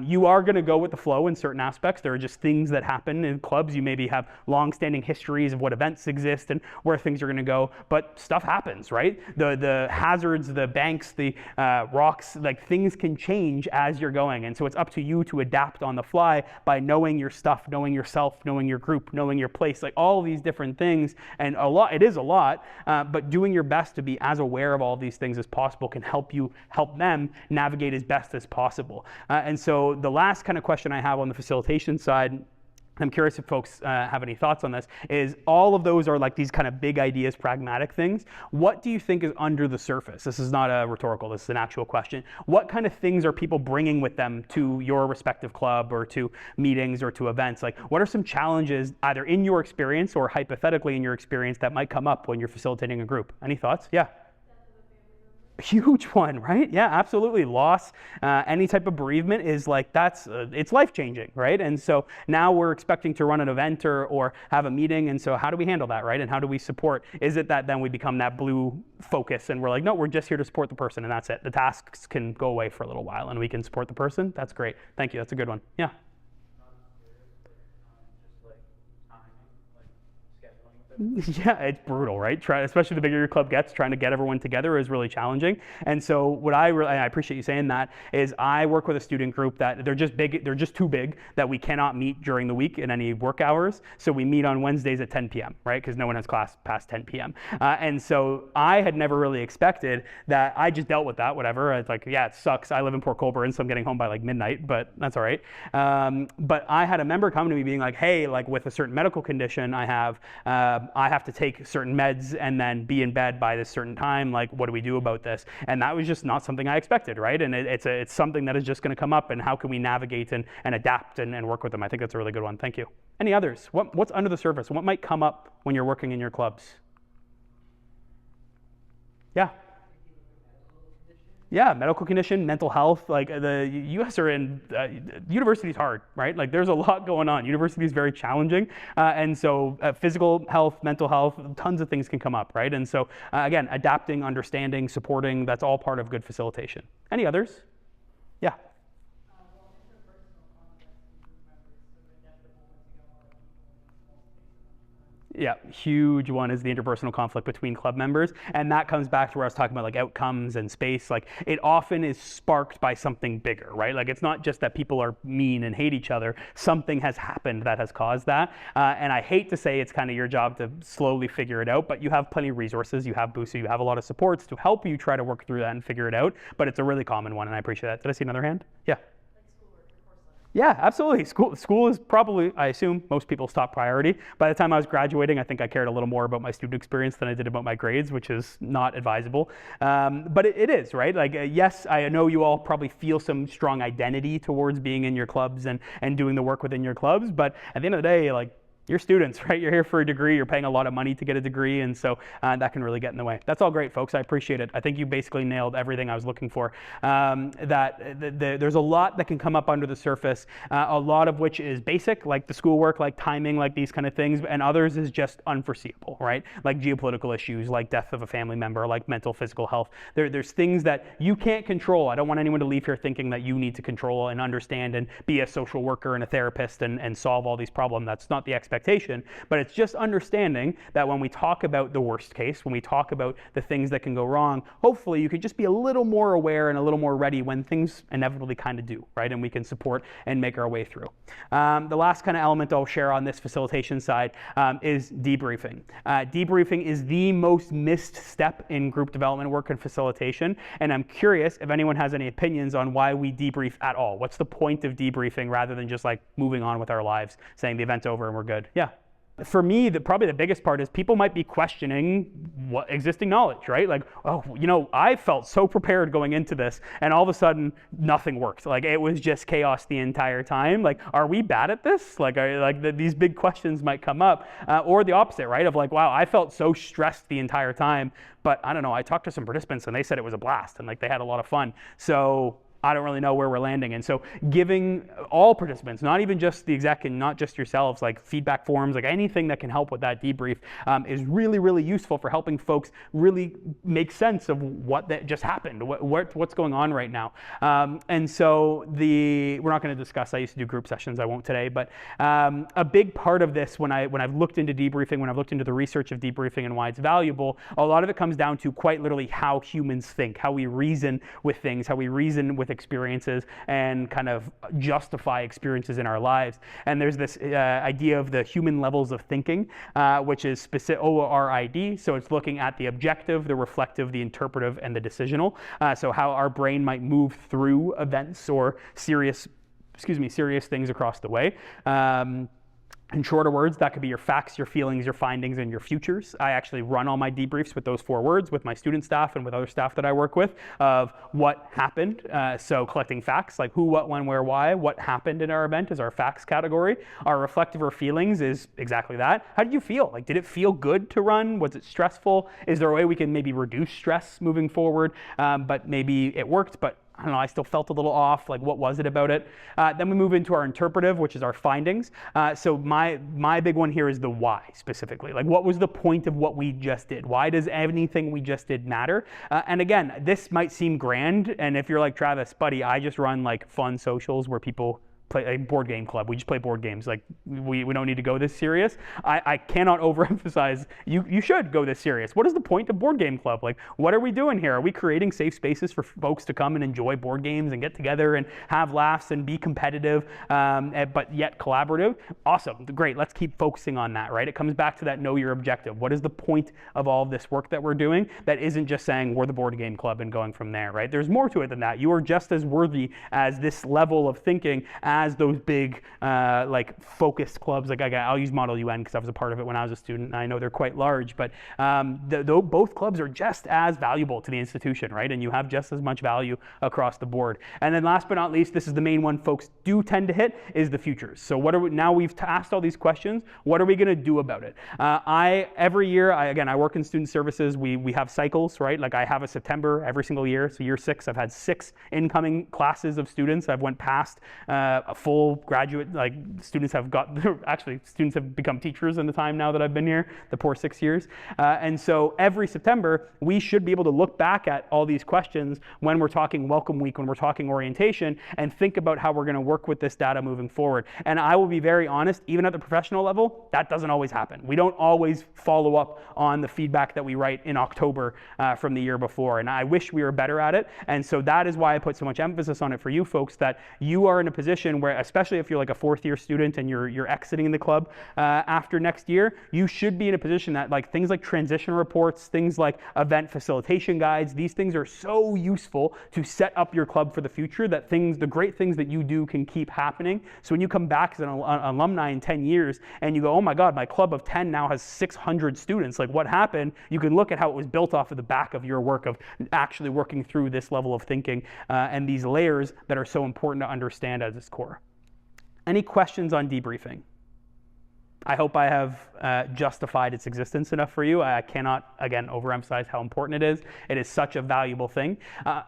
You are going to go with the flow in certain aspects. There are just things that happen in clubs. You maybe have long-standing histories of what events exist and where things are going to go, but stuff happens, right? The hazards, the banks, the rocks, like things can change as you're going, and so it's up to you to adapt on the fly by knowing your stuff, knowing yourself, knowing your group, knowing your place, like all these different things. And it is a lot, but doing your best to be as aware of all these things as possible can help them navigate as best as possible. And so the last kind of question I have on the facilitation side, I'm curious if folks have any thoughts on this, is all of those are like these kind of big ideas, pragmatic things. What do you think is under the surface? This is not a rhetorical, this is an actual question. What kind of things are people bringing with them to your respective club or to meetings or to events? Like, what are some challenges either in your experience or hypothetically in your experience that might come up when you're facilitating a group? Any thoughts? Yeah. Huge one, right? Yeah, absolutely. Loss, any type of bereavement is like, it's life-changing, right? And so now we're expecting to run an event or have a meeting, and so how do we handle that, right? And how do we support? Is it that then we become that blue focus and we're like, no, we're just here to support the person and that's it. The tasks can go away for a little while and we can support the person. That's great. Thank you. That's a good one. Yeah. Yeah, it's brutal, right? Especially the bigger your club gets, trying to get everyone together is really challenging. And so what I appreciate you saying that, is I work with a student group that they're just too big that we cannot meet during the week in any work hours. So we meet on Wednesdays at 10 p.m., right? Because no one has class past 10 p.m. And so I had never really expected that. I just dealt with that, whatever. It's like, yeah, it sucks. I live in Port Colborne, so I'm getting home by like midnight, but that's all right. But I had a member come to me being like, hey, like with a certain medical condition I have to take certain meds and then be in bed by this certain time. Like, what do we do about this? And that was just not something I expected, right? And it's something that is just going to come up, and how can we navigate and adapt and work with them? I think that's a really good one. Thank you. Any others? What's under the surface? What might come up when you're working in your clubs? Yeah. Yeah, medical condition, mental health. Like the U.S. are in, university's hard, right? Like there's a lot going on. University is very challenging. And so physical health, mental health, tons of things can come up, right? And so again, adapting, understanding, supporting, that's all part of good facilitation. Any others? Yeah. Yeah, huge one is the interpersonal conflict between club members. And that comes back to where I was talking about like outcomes and space. Like it often is sparked by something bigger, right? Like it's not just that people are mean and hate each other. Something has happened that has caused that. And I hate to say it's kind of your job to slowly figure it out, but you have plenty of resources. You have Booster, you have a lot of supports to help you try to work through that and figure it out. But it's a really common one, and I appreciate that. Did I see another hand? Yeah. Yeah, absolutely. School is probably, I assume, most people's top priority. By the time I was graduating, I think I cared a little more about my student experience than I did about my grades, which is not advisable. But it is, right? Like, yes, I know you all probably feel some strong identity towards being in your clubs and doing the work within your clubs. But at the end of the day, like, you're students, right? You're here for a degree. You're paying a lot of money to get a degree, and so that can really get in the way. That's all great, folks. I appreciate it. I think you basically nailed everything I was looking for. There's a lot that can come up under the surface, a lot of which is basic, like the schoolwork, like timing, like these kind of things, and others is just unforeseeable, right? Like geopolitical issues, like death of a family member, like mental, physical health. There's things that you can't control. I don't want anyone to leave here thinking that you need to control and understand and be a social worker and a therapist and solve all these problems. That's not the expectation expectation, but it's just understanding that when we talk about the worst case, when we talk about the things that can go wrong, hopefully you could just be a little more aware and a little more ready when things inevitably kind of do, right? And we can support and make our way through. The last kind of element I'll share on this facilitation side is debriefing. Debriefing is the most missed step in group development work and facilitation, and I'm curious if anyone has any opinions on why we debrief at all. What's the point of debriefing rather than just like moving on with our lives, saying the event's over and we're good? Yeah. For me, probably the biggest part is people might be questioning what existing knowledge, right? Like, oh, I felt so prepared going into this, and all of a sudden, nothing worked. Like, it was just chaos the entire time. Like, are we bad at this? Like, these big questions might come up, or the opposite, right? Of like, wow, I felt so stressed the entire time, but I don't know. I talked to some participants, and they said it was a blast, and like they had a lot of fun. So I don't really know where we're landing. And so giving all participants, not even just the exec and not just yourselves, like feedback forms, like anything that can help with that debrief is really, really useful for helping folks really make sense of what that just happened, what's going on right now. And so we're not going to discuss, I used to do group sessions, I won't today, but a big part of this when I've looked into debriefing, when I've looked into the research of debriefing and why it's valuable, a lot of it comes down to quite literally how humans think, how we reason with things, how we reason with experiences and kind of justify experiences in our lives. And there's this idea of the human levels of thinking, which is specific ORID. So it's looking at the objective, the reflective, the interpretive, and the decisional. So how our brain might move through events or serious things across the way. In shorter words, that could be your facts, your feelings, your findings, and your futures. I actually run all my debriefs with those 4 words with my student staff and with other staff that I work with of what happened. So collecting facts like who, what, when, where, why. What happened in our event is our facts category. Our reflective or feelings is exactly that. How did you feel? Like, did it feel good to run? Was it stressful? Is there a way we can maybe reduce stress moving forward? But maybe it worked, but I don't know, I still felt a little off, like what was it about it? Then we move into our interpretive, which is our findings. So my big one here is the why specifically. Like, what was the point of what we just did? Why does anything we just did matter? And again, this might seem grand, and if you're like, Travis, buddy, I just run like fun socials where people play a board game club. We just play board games. Like we don't need to go this serious. I cannot overemphasize, you should go this serious. What is the point of board game club? Like, what are we doing here? Are we creating safe spaces for folks to come and enjoy board games and get together and have laughs and be competitive, but yet collaborative? Awesome, great. Let's keep focusing on that, right? It comes back to that know your objective. What is the point of all of this work that we're doing that isn't just saying we're the board game club and going from there, right? There's more to it than that. You are just as worthy as this level of thinking as those big like focused clubs. Like I'll use Model UN because I was a part of it when I was a student. I know they're quite large, but both clubs are just as valuable to the institution, right? And you have just as much value across the board. And then last but not least, this is the main one folks do tend to hit, is the futures. So now we've asked all these questions, what are we gonna do about it? Every year, I work in student services, we have cycles, right? Like I have a September every single year. So year 6, I've had 6 incoming classes of students. I've went past a full graduate, like students have become teachers in the time now that I've been here, the poor 6 years. And so every September, we should be able to look back at all these questions when we're talking welcome week, when we're talking orientation, and think about how we're gonna work with this data moving forward. And I will be very honest, even at the professional level, that doesn't always happen. We don't always follow up on the feedback that we write in October from the year before. And I wish we were better at it. And so that is why I put so much emphasis on it for you folks, that you are in a position where, especially if you're like a 4th-year student and you're exiting the club after next year, you should be in a position that like things like transition reports, things like event facilitation guides, these things are so useful to set up your club for the future, that the great things that you do can keep happening. So when you come back as an alumni in 10 years and you go, oh my God, my club of 10 now has 600 students, like what happened? You can look at how it was built off of the back of your work of actually working through this level of thinking and these layers that are so important to understand at its core. Any questions on debriefing? I hope I have justified its existence enough for you. I cannot, again, overemphasize how important it is. It is such a valuable thing.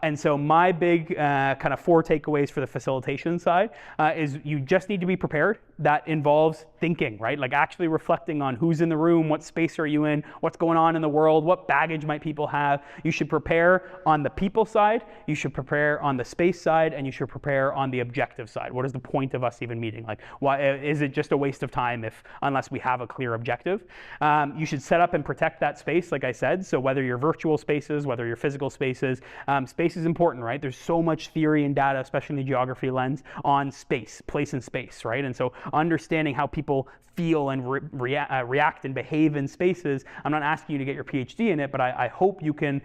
And so my big kind of 4 takeaways for the facilitation side is you just need to be prepared. That involves thinking, right? Like actually reflecting on who's in the room, what space are you in, what's going on in the world, what baggage might people have. You should prepare on the people side, you should prepare on the space side, and you should prepare on the objective side. What is the point of us even meeting? Like, why is it just a waste of time if unless we have a clear objective. You should set up and protect that space, like I said. So whether you're virtual spaces, whether you're physical spaces, space is important, right? There's so much theory and data, especially in the geography lens, on space, place and space, right? And so understanding how people feel and react and behave in spaces. I'm not asking you to get your PhD in it, but I hope you can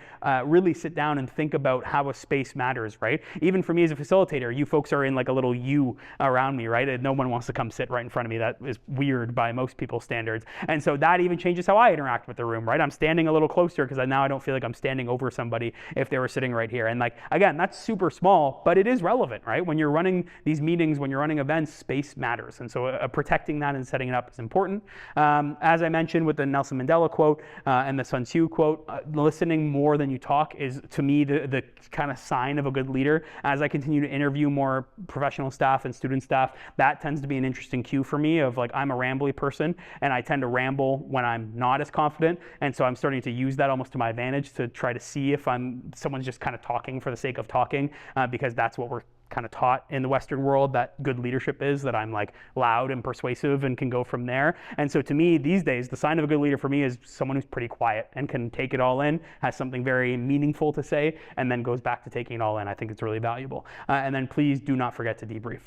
really sit down and think about how a space matters, right? Even for me as a facilitator, you folks are in like a little U around me, right? And no one wants to come sit right in front of me. That is weird by most people's standards. And so that even changes how I interact with the room, right? I'm standing a little closer because now I don't feel like I'm standing over somebody if they were sitting right here. And like, again, that's super small, but it is relevant, right? When you're running these meetings, when you're running events, space matters. And so protecting that and setting it up is important. As I mentioned with the Nelson Mandela quote and the Sun Tzu quote, listening more than you talk is, to me, the kind of sign of a good leader. As I continue to interview more professional staff and student staff, that tends to be an interesting cue for me of like, I'm a rambly person and I tend to ramble when I'm not as confident. And so I'm starting to use that almost to my advantage to try to see if someone's just kind of talking for the sake of talking, because that's what we're kind of taught in the Western world that good leadership is, that I'm like loud and persuasive and can go from there. And so to me these days, the sign of a good leader for me is someone who's pretty quiet and can take it all in, has something very meaningful to say, and then goes back to taking it all in. I think it's really valuable. And then please do not forget to debrief.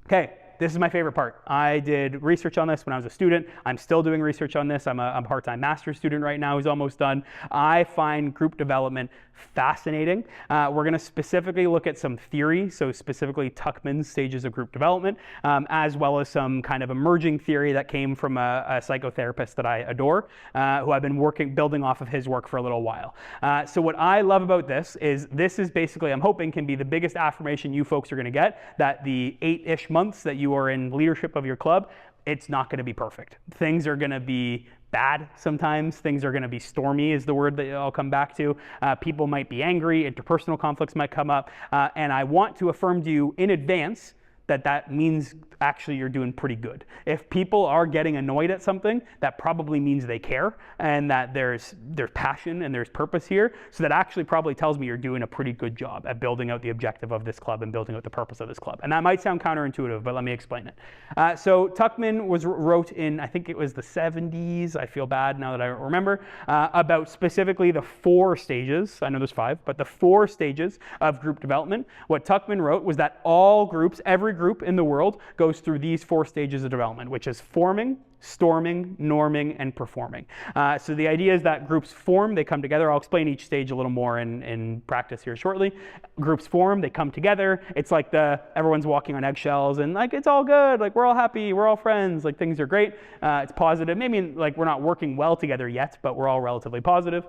Okay. This is my favorite part. I did research on this when I was a student. I'm still doing research on this. I'm a part-time master's student right now who's almost done. I find group development fascinating. We're going to specifically look at some theory, so specifically Tuckman's stages of group development, as well as some kind of emerging theory that came from a psychotherapist that I adore, who I've been building off of his work for a little while. So what I love about this is basically, I'm hoping, can be the biggest affirmation you folks are going to get, that the 8-ish months that you are in leadership of your club, it's not going to be perfect. Things are going to be bad sometimes. Things are going to be stormy is the word that I'll come back to. People might be angry. Interpersonal conflicts might come up. And I want to affirm to you in advance that means actually you're doing pretty good. If people are getting annoyed at something, that probably means they care and that there's passion and there's purpose here. So that actually probably tells me you're doing a pretty good job at building out the objective of this club and building out the purpose of this club. And that might sound counterintuitive, but let me explain it. So Tuckman wrote in, I think it was the 70s, I feel bad now that I don't remember, about specifically the 4 stages, I know there's 5, but the 4 stages of group development. What Tuckman wrote was that all groups, every group in the world goes through these 4 stages of development, which is forming, storming, norming, and performing. So the idea is that groups form, they come together. I'll explain each stage a little more in practice here shortly. Groups form, they come together. It's like everyone's walking on eggshells and like, it's all good. Like, we're all happy, we're all friends, like things are great. It's positive. Maybe like we're not working well together yet, but we're all relatively positive.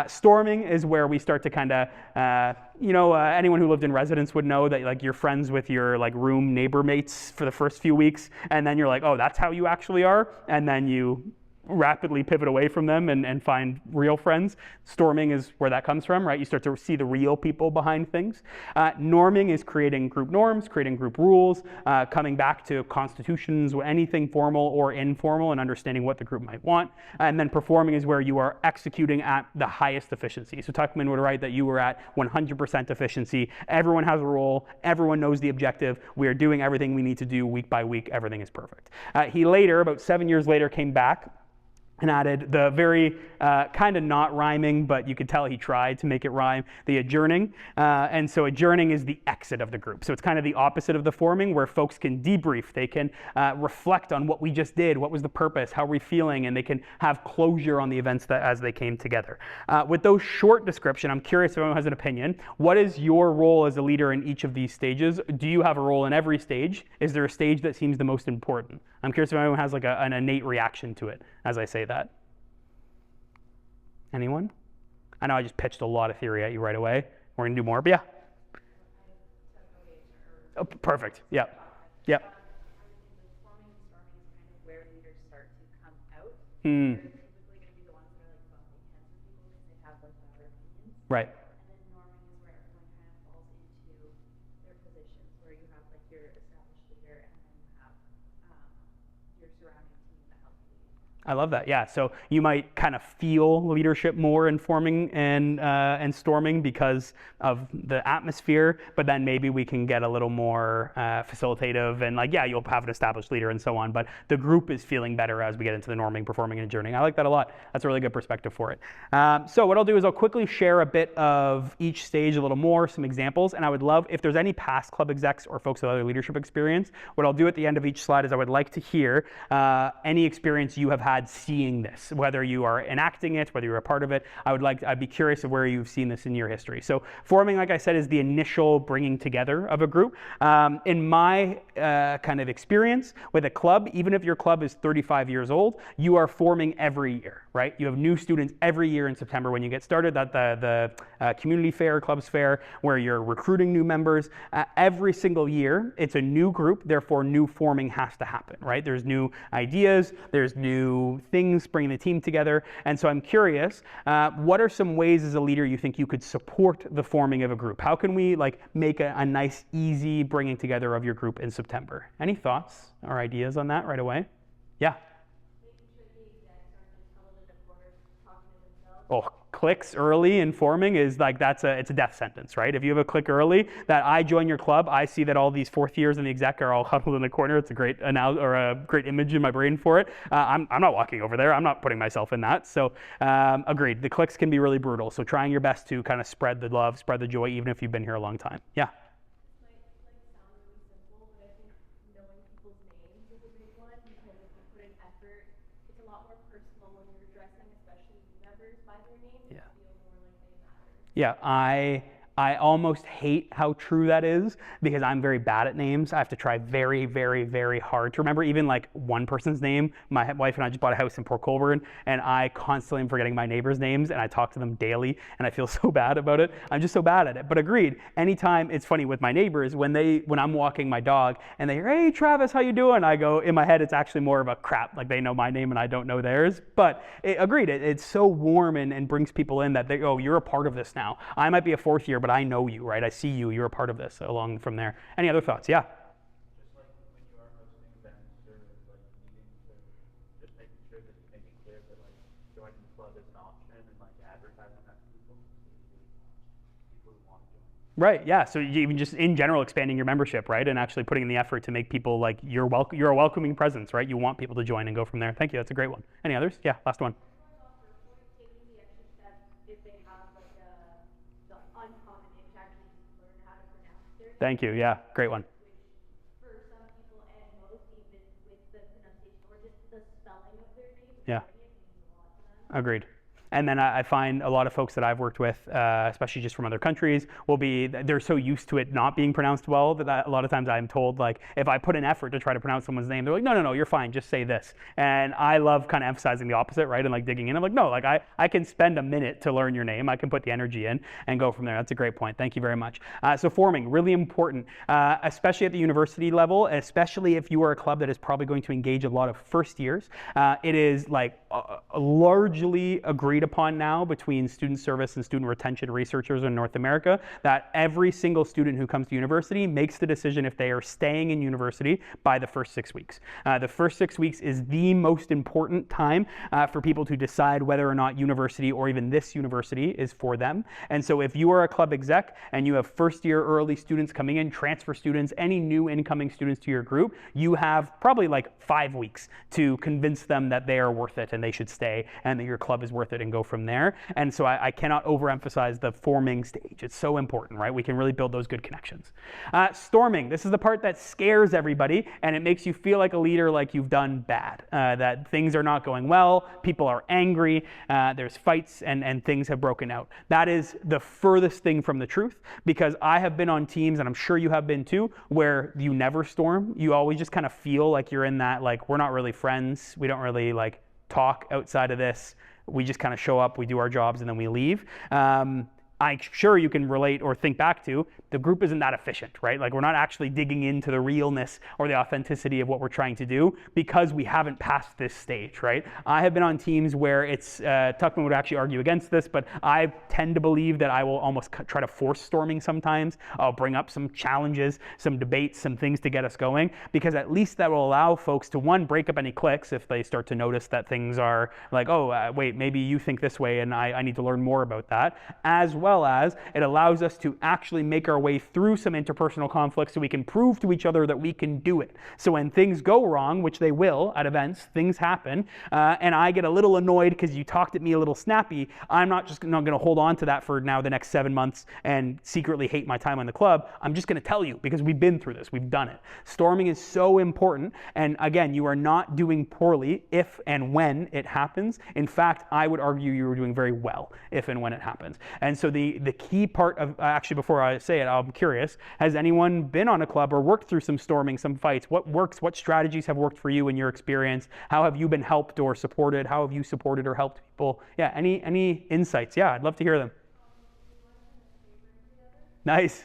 Storming is where we start to kind of, anyone who lived in residence would know that like you're friends with your like room neighbor mates for the first few weeks, and then you're like, oh, that's how you actually are, and then you rapidly pivot away from them and find real friends. Storming is where that comes from, right? You start to see the real people behind things. Norming is creating group norms, creating group rules, coming back to constitutions, anything formal or informal, and understanding what the group might want. And then performing is where you are executing at the highest efficiency. So Tuckman would write that you were at 100% efficiency. Everyone has a role. Everyone knows the objective. We are doing everything we need to do week by week. Everything is perfect. He later, about 7 years later, came back and added the very kind of not rhyming, but you could tell he tried to make it rhyme, the adjourning. And so adjourning is the exit of the group. So it's kind of the opposite of the forming, where folks can debrief. They can reflect on what we just did, what was the purpose, how are we feeling, and they can have closure on the events as they came together. With those short description, I'm curious if anyone has an opinion. What is your role as a leader in each of these stages? Do you have a role in every stage? Is there a stage that seems the most important? I'm curious if anyone has like an innate reaction to it as I say that. Anyone? I know I just pitched a lot of theory at you right away. We're going to do more, but yeah. Oh, perfect. Yep. Yep. Forming and storming is kind of where leaders start to come out. Mm. They're typically going to be the ones that are like bumping heads with people because they have like louder opinions. Right. And then norming is where everyone kind of falls into their positions, where you have like your established leader and then you have your surrounding team that helps you lead. I love that. Yeah. So you might kind of feel leadership more in forming and storming because of the atmosphere, but then maybe we can get a little more facilitative and like, yeah, you'll have an established leader and so on, but the group is feeling better as we get into the norming, performing, and adjourning. I like that a lot. That's a really good perspective for it. So what I'll do is I'll quickly share a bit of each stage a little more, some examples, and I would love if there's any past club execs or folks with other leadership experience, what I'll do at the end of each slide is I would like to hear any experience you have had seeing this, whether you are enacting it, whether you're a part of it. I'd be curious of where you've seen this in your history. So forming, like I said, is the initial bringing together of a group. In my kind of experience with a club, even if your club is 35 years old, you are forming every year, right? You have new students every year in September when you get started. At the community fair, clubs fair, where you're recruiting new members. Every single year, it's a new group, therefore new forming has to happen, right? There's new ideas, there's new things bringing the team together. And so I'm curious, what are some ways as a leader you think you could support the forming of a group? How can we like make a nice, easy bringing together of your group in September? Any thoughts or ideas on that right away? Yeah. Oh, clicks early in forming is like it's a death sentence, right? If you have a click early that I join your club, I see that all these fourth years in the exec are all huddled in the corner. It's a great a great image in my brain for it. I'm not walking over there. I'm not putting myself in that. So agreed. The clicks can be really brutal. So trying your best to kind of spread the love, spread the joy, even if you've been here a long time. Yeah. Yeah, I almost hate how true that is because I'm very bad at names. I have to try very, very, very hard to remember even like one person's name. My wife and I just bought a house in Port Colborne and I constantly am forgetting my neighbors' names and I talk to them daily and I feel so bad about it. I'm just so bad at it. But agreed, anytime, it's funny with my neighbors, when I'm walking my dog and they hear, hey Travis, how you doing? I go, in my head, it's actually more of a crap, like they know my name and I don't know theirs. But agreed, it's so warm and brings people in that they go, you're a part of this now. I might be a fourth year, but I know you, right? I see you, you're a part of this along from there. Any other thoughts? Yeah. Just like when you are hosting events or like meetings or just making sure that you're making clear that like joining the club is an option and like advertising that to people who want to join. Right, yeah, so you even just in general expanding your membership, right? And actually putting in the effort to make people like you're a welcoming presence, right? You want people to join and go from there. Thank you, that's a great one. Any others? Yeah, last one. Thank you. Yeah, great one. For some people and most, even with the pronunciation or just the spelling of their name, yeah, it means a lot to them. Agreed. And then I find a lot of folks that I've worked with, especially just from other countries, they're so used to it not being pronounced well that a lot of times I'm told, like, if I put an effort to try to pronounce someone's name, they're like, no, you're fine, just say this. And I love kind of emphasizing the opposite, right? And like digging in. I'm like, no, like I can spend a minute to learn your name. I can put the energy in and go from there. That's a great point. Thank you very much. So forming, really important, especially at the university level, especially if you are a club that is probably going to engage a lot of first years. It is like largely agreed upon now between student service and student retention researchers in North America that every single student who comes to university makes the decision if they are staying in university by the first 6 weeks. The first 6 weeks is the most important time for people to decide whether or not university or even this university is for them. And so if you are a club exec and you have first year early students coming in, transfer students, any new incoming students to your group, you have probably like 5 weeks to convince them that they are worth it and they should stay and that your club is worth it and go from there. And so I cannot overemphasize the forming stage. It's so important, right? We can really build those good connections. Storming, this is the part that scares everybody and it makes you feel like a leader like you've done bad, that things are not going well, people are angry, there's fights and things have broken out. That is the furthest thing from the truth because I have been on teams, and I'm sure you have been too, where you never storm. You always just kind of feel like you're in that, like, we're not really friends. We don't really like talk outside of this. We just kind of show up, we do our jobs, and then we leave. I'm sure you can relate or think back to, the group isn't that efficient, right? Like we're not actually digging into the realness or the authenticity of what we're trying to do because we haven't passed this stage, right? I have been on teams where it's, Tuckman would actually argue against this, but I tend to believe that I will almost try to force storming sometimes. I'll bring up some challenges, some debates, some things to get us going, because at least that will allow folks to, one, break up any cliques if they start to notice that things are like, oh, wait, maybe you think this way and I need to learn more about that, as well as it allows us to actually make our way through some interpersonal conflicts so we can prove to each other that we can do it. So when things go wrong, which they will at events, things happen, and I get a little annoyed because you talked at me a little snappy, I'm not going to hold on to that for now the next 7 months and secretly hate my time on the club. I'm just going to tell you because we've been through this, we've done it. Storming is so important, and again, you are not doing poorly if and when it happens. In fact, I would argue you are doing very well if and when it happens. And so the key part of, actually before I say it, I'm curious, has anyone been on a club or worked through some storming, some fights? What works, what strategies have worked for you in your experience? How have you been helped or supported? How have you supported or helped people? Yeah, any insights? Yeah, I'd love to hear them. Nice.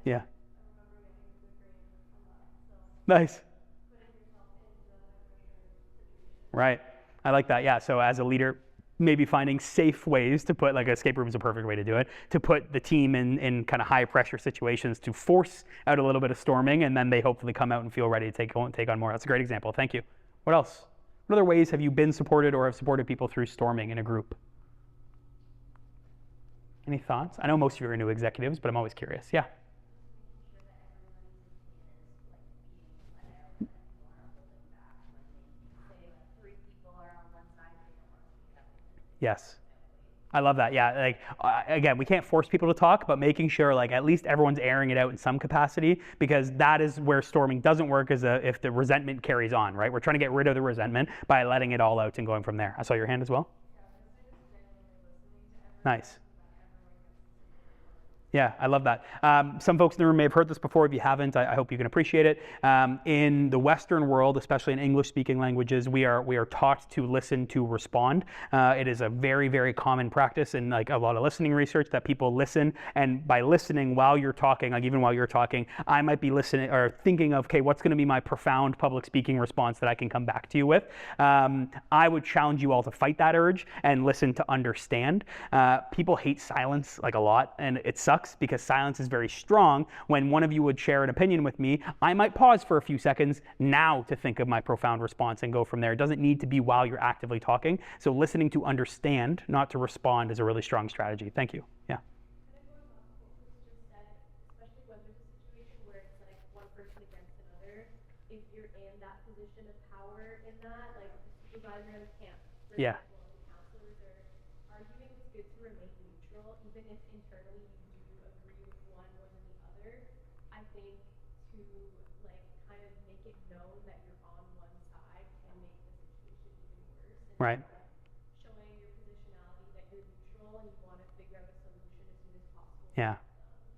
Yeah. Nice. Right. I like that. Yeah. So as a leader, maybe finding safe ways to put, like, escape room is a perfect way to do it, to put the team in kind of high pressure situations to force out a little bit of storming, and then they hopefully come out and feel ready to take on more. That's a great example. Thank you. What else? What other ways have you been supported or have supported people through storming in a group? Any thoughts? I know most of you are new executives, but I'm always curious. Yeah. Yes. I love that. Yeah. Like, again, we can't force people to talk, but making sure like at least everyone's airing it out in some capacity, because that is where storming doesn't work, is if the resentment carries on, right? We're trying to get rid of the resentment by letting it all out and going from there. I saw your hand as well. Nice. Yeah, I love that. Some folks in the room may have heard this before. If you haven't, I hope you can appreciate it. In the Western world, especially in English-speaking languages, we are taught to listen to respond. It is a very, very common practice in like a lot of listening research that people listen, and by listening while you're talking, like even while you're talking, I might be listening or thinking of, okay, what's going to be my profound public speaking response that I can come back to you with? I would challenge you all to fight that urge and listen to understand. People hate silence like a lot, and it sucks, because silence is very strong. When one of you would share an opinion with me, I might pause for a few seconds now to think of my profound response and go from there. It doesn't need to be while you're actively talking. So listening to understand, not to respond, is a really strong strategy. Thank you. Yeah. Especially when there's a situation where it's like one person against another, if you're in that position of power in that, like the supervisor in the camp, for Yeah. example, the counselors are arguing, it's good to remain neutral, even if internally you do agree with one more than the other. I think to like kind of make it known that you're on one side can make the situation even worse. And Right. showing your positionality that you're neutral and you want to figure out a solution as soon as possible. Yeah.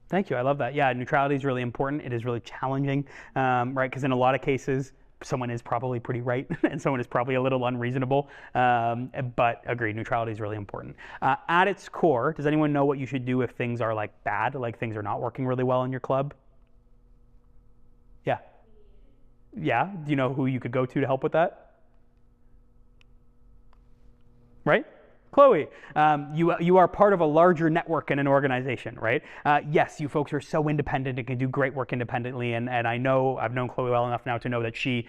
Thank you. I love that. Yeah, neutrality is really important. It is really challenging, right? Because in a lot of cases, someone is probably pretty right and someone is probably a little unreasonable. But agreed, neutrality is really important. At its core, does anyone know what you should do if things are like bad, like things are not working really well in your club? Yeah. Yeah. Do you know who you could go to help with that? Right? Chloe, you are part of a larger network in an organization, right? Yes, you folks are so independent and can do great work independently, and I've known Chloe well enough now to know that she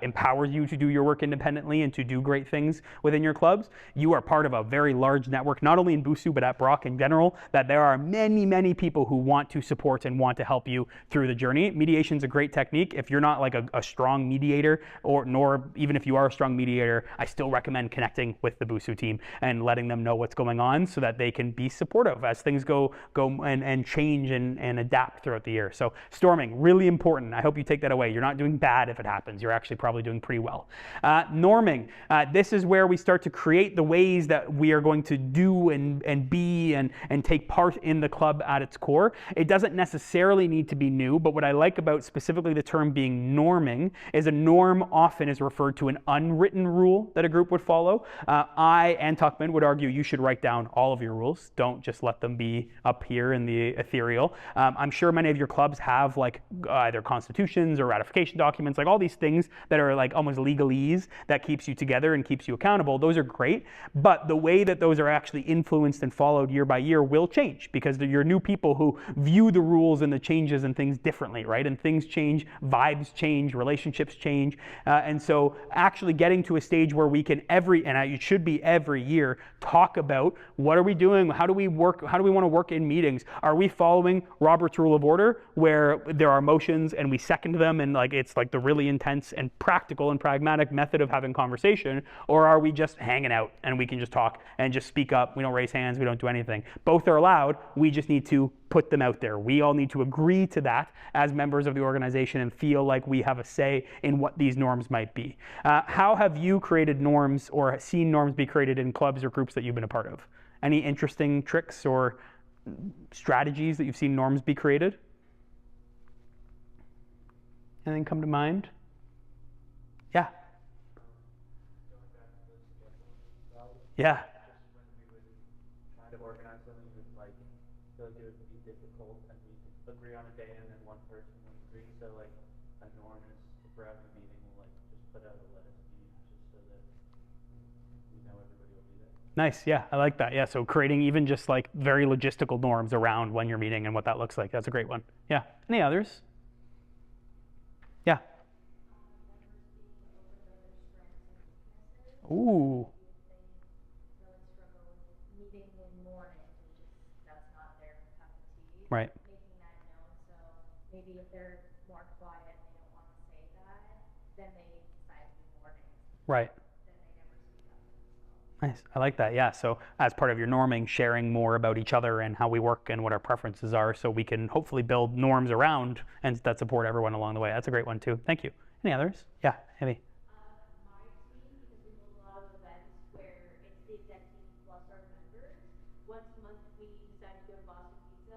empowers you to do your work independently and to do great things within your clubs. You are part of a very large network, not only in Busu, but at Brock in general, that there are many, many people who want to support and want to help you through the journey. Mediation is a great technique. If you're not like a strong mediator, nor even if you are a strong mediator, I still recommend connecting with the Busu team and and letting them know what's going on so that they can be supportive as things go and change and adapt throughout the year. So storming, really important. I hope you take that away. You're not doing bad if it happens. You're actually probably doing pretty well. Norming, this is where we start to create the ways that we are going to do and be and take part in the club at its core. It doesn't necessarily need to be new, but what I like about specifically the term being norming is a norm often is referred to an unwritten rule that a group would follow. I and Tuckman would argue you should write down all of your rules. Don't just let them be up here in the ethereal. I'm sure many of your clubs have like either constitutions or ratification documents, like all these things that are like almost legalese that keeps you together and keeps you accountable. Those are great, but the way that those are actually influenced and followed year by year will change because you're new people who view the rules and the changes and things differently, right? And things change, vibes change, relationships change. And so actually getting to a stage where we can it should be every year, talk about what are we doing? How do we work? How do we want to work in meetings? Are we following Robert's Rule of Order where there are motions and we second them and like it's like the really intense and practical and pragmatic method of having conversation? Or are we just hanging out and we can just talk and just speak up? We don't raise hands, we don't do anything. Both are allowed. We just need to put them out there. We all need to agree to that as members of the organization and feel like we have a say in what these norms might be. How have you created norms or seen norms be created in clubs or groups that you've been a part of? Any interesting tricks or strategies that you've seen norms be created? Anything come to mind? Yeah. Yeah. Try to organize something with like feel like it would be difficult and we agree on a day and then one person would agree. So like a norm is if we're having a meeting, we'll like just put out a let us meet just so that we know everybody will be there. Nice, yeah, I like that. Yeah, so creating even just like very logistical norms around when you're meeting and what that looks like. That's a great one. Yeah. Any others? Yeah. Ooh. Right. Making that known, so maybe if they're more quiet and they don't want to say that, then they decide to be more negative. Right. Then they never speak up for themselves. Nice. I like that. Yeah. So as part of your norming, sharing more about each other and how we work and what our preferences are so we can hopefully build norms around and that support everyone along the way. That's a great one too. Thank you. Any others? Yeah, Heavy. My team, because we hold a lot of events where it's the exec team plus our members, once a month we decide to go to Boston Pizza,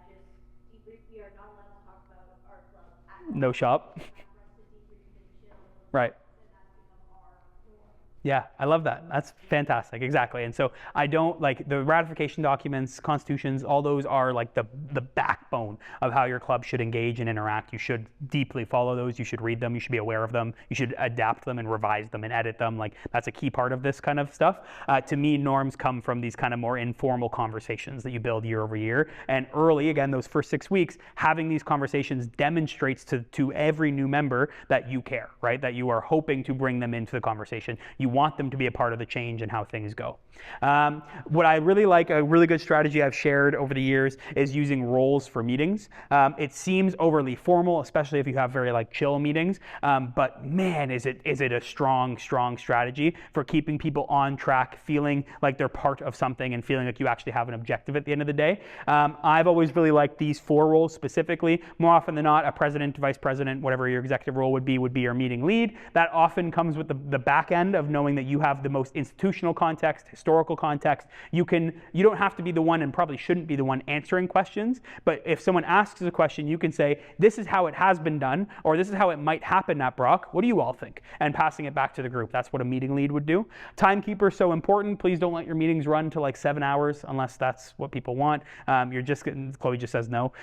just debrief. We are not allowed to talk about our club at all. No shop. Time for us to debrief and chill. Right. And that's become our norm. Yeah, I love that. That's fantastic. Exactly. And so I don't like the ratification documents, constitutions, all those are like the backbone of how your club should engage and interact. You should deeply follow those. You should read them. You should be aware of them. You should adapt them and revise them and edit them. Like that's a key part of this kind of stuff. To me, norms come from these kind of more informal conversations that you build year over year. And early, again, those first 6 weeks, having these conversations demonstrates to every new member that you care, right? That you are hoping to bring them into the conversation. You want them to be a part of the change and how things go. What I really like, a really good strategy I've shared over the years is using roles for meetings. It seems overly formal, especially if you have very like chill meetings, but man, is it a strong strategy for keeping people on track, feeling like they're part of something and feeling like you actually have an objective at the end of the day. I've always really liked these 4 roles specifically. More often than not, a president, vice president, whatever your executive role would be your meeting lead. That often comes with the back end of knowing that you have the most institutional context, historical context. You don't have to be the one and probably shouldn't be the one answering questions, but if someone asks a question, you can say, this is how it has been done, or this is how it might happen at Brock. What do you all think? And passing it back to the group. That's what a meeting lead would do. Timekeeper is so important. Please don't let your meetings run to like 7 hours unless that's what people want. Chloe just says no.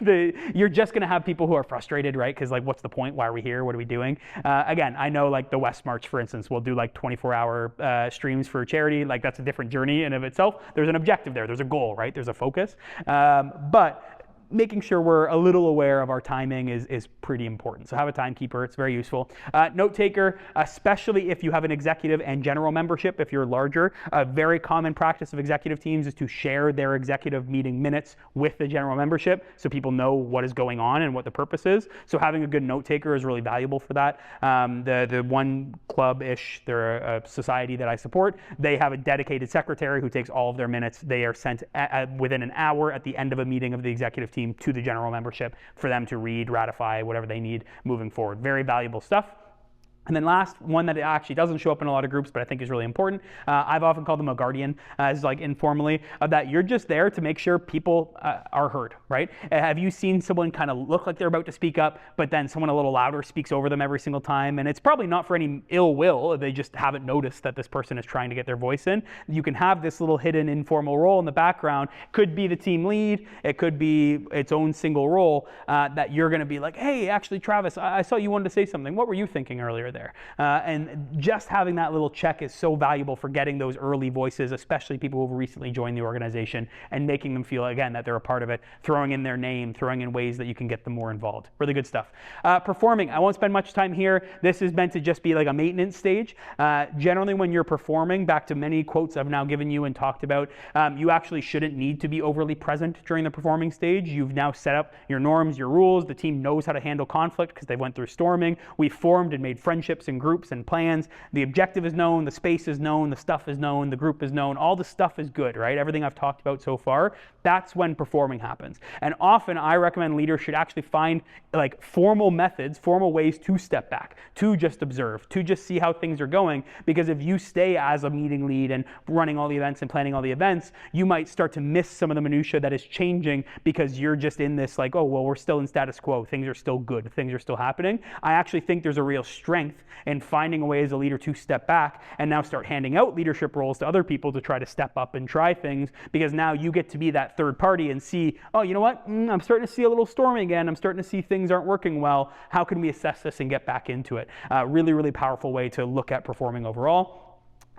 You're just going to have people who are frustrated, right? Because like, what's the point? Why are we here? What are we doing? Again, I know like the West March, for instance, will do like 24-hour streams for charity. Like that's a different journey in of itself. There's an objective there. There's a goal, right? There's a focus. But making sure we're a little aware of our timing is pretty important. So have a timekeeper, it's very useful. Note taker, especially if you have an executive and general membership, if you're larger, a very common practice of executive teams is to share their executive meeting minutes with the general membership so people know what is going on and what the purpose is. So having a good note taker is really valuable for that. The one club-ish, they're a society that I support, they have a dedicated secretary who takes all of their minutes. They are sent within an hour at the end of a meeting of the executive team to the general membership for them to read, ratify, whatever they need moving forward. Very valuable stuff. And then last, one that actually doesn't show up in a lot of groups, but I think is really important. I've often called them a guardian, as like informally, of that you're just there to make sure people are heard, right? Have you seen someone kind of look like they're about to speak up, but then someone a little louder speaks over them every single time? And it's probably not for any ill will. They just haven't noticed that this person is trying to get their voice in. You can have this little hidden informal role in the background. Could be the team lead. It could be its own single role that you're going to be like, hey, actually, Travis, I saw you wanted to say something. What were you thinking earlier there? And just having that little check is so valuable for getting those early voices, especially people who've recently joined the organization, and making them feel, again, that they're a part of it, throwing in their name, throwing in ways that you can get them more involved. Really good stuff. Performing, I won't spend much time here. This is meant to just be like a maintenance stage. Generally, when you're performing, back to many quotes I've now given you and talked about, you actually shouldn't need to be overly present during the performing stage. You've now set up your norms, your rules. The team knows how to handle conflict because they went through storming. We formed and made friendships and groups and plans. The objective is known, the space is known, the stuff is known, the group is known. All the stuff is good, right? Everything I've talked about so far, that's when performing happens. And often I recommend leaders should actually find like formal methods, formal ways to step back, to just observe, to just see how things are going. Because if you stay as a meeting lead and running all the events and planning all the events, you might start to miss some of the minutia that is changing because you're just in this like, oh, well, we're still in status quo. Things are still good. Things are still happening. I actually think there's a real strength in finding a way as a leader to step back and now start handing out leadership roles to other people to try to step up and try things, because now you get to be that third party and see, oh, you know what? I'm starting to see a little storming again. I'm starting to see things aren't working well. How can we assess this and get back into it? Really, really powerful way to look at performing overall.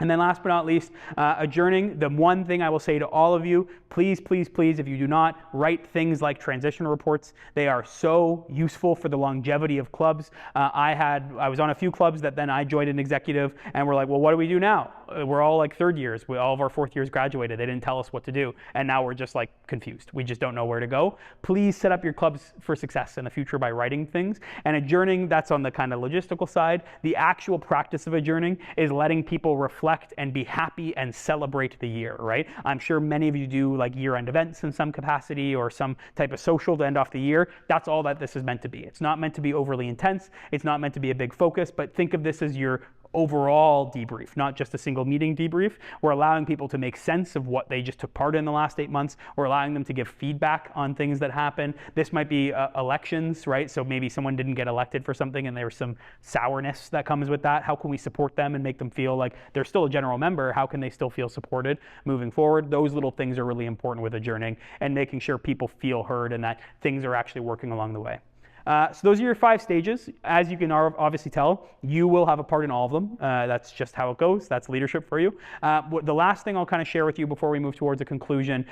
And then last but not least, adjourning. The one thing I will say to all of you, please, please, please, if you do not, write things like transition reports. They are so useful for the longevity of clubs. I was on a few clubs that then I joined an executive and we're like, well, what do we do now? We're all like third years. All of our fourth years graduated. They didn't tell us what to do. And now we're just like confused. We just don't know where to go. Please set up your clubs for success in the future by writing things. And adjourning, that's on the kind of logistical side. The actual practice of adjourning is letting people reflect and be happy and celebrate the year, right? I'm sure many of you do like year-end events in some capacity or some type of social to end off the year. That's all that this is meant to be. It's not meant to be overly intense. It's not meant to be a big focus, but think of this as your overall debrief, not just a single meeting debrief. We're allowing people to make sense of what they just took part in the last 8 months. We're allowing them to give feedback on things that happen. This might be elections, right? So maybe someone didn't get elected for something and there's some sourness that comes with that. How can we support them and make them feel like they're still a general member? How can they still feel supported moving forward? Those little things are really important with adjourning and making sure people feel heard and that things are actually working along the way. So those are your 5 stages. As you can obviously tell, you will have a part in all of them. That's just how it goes. That's leadership for you. The last thing I'll kind of share with you before we move towards a conclusion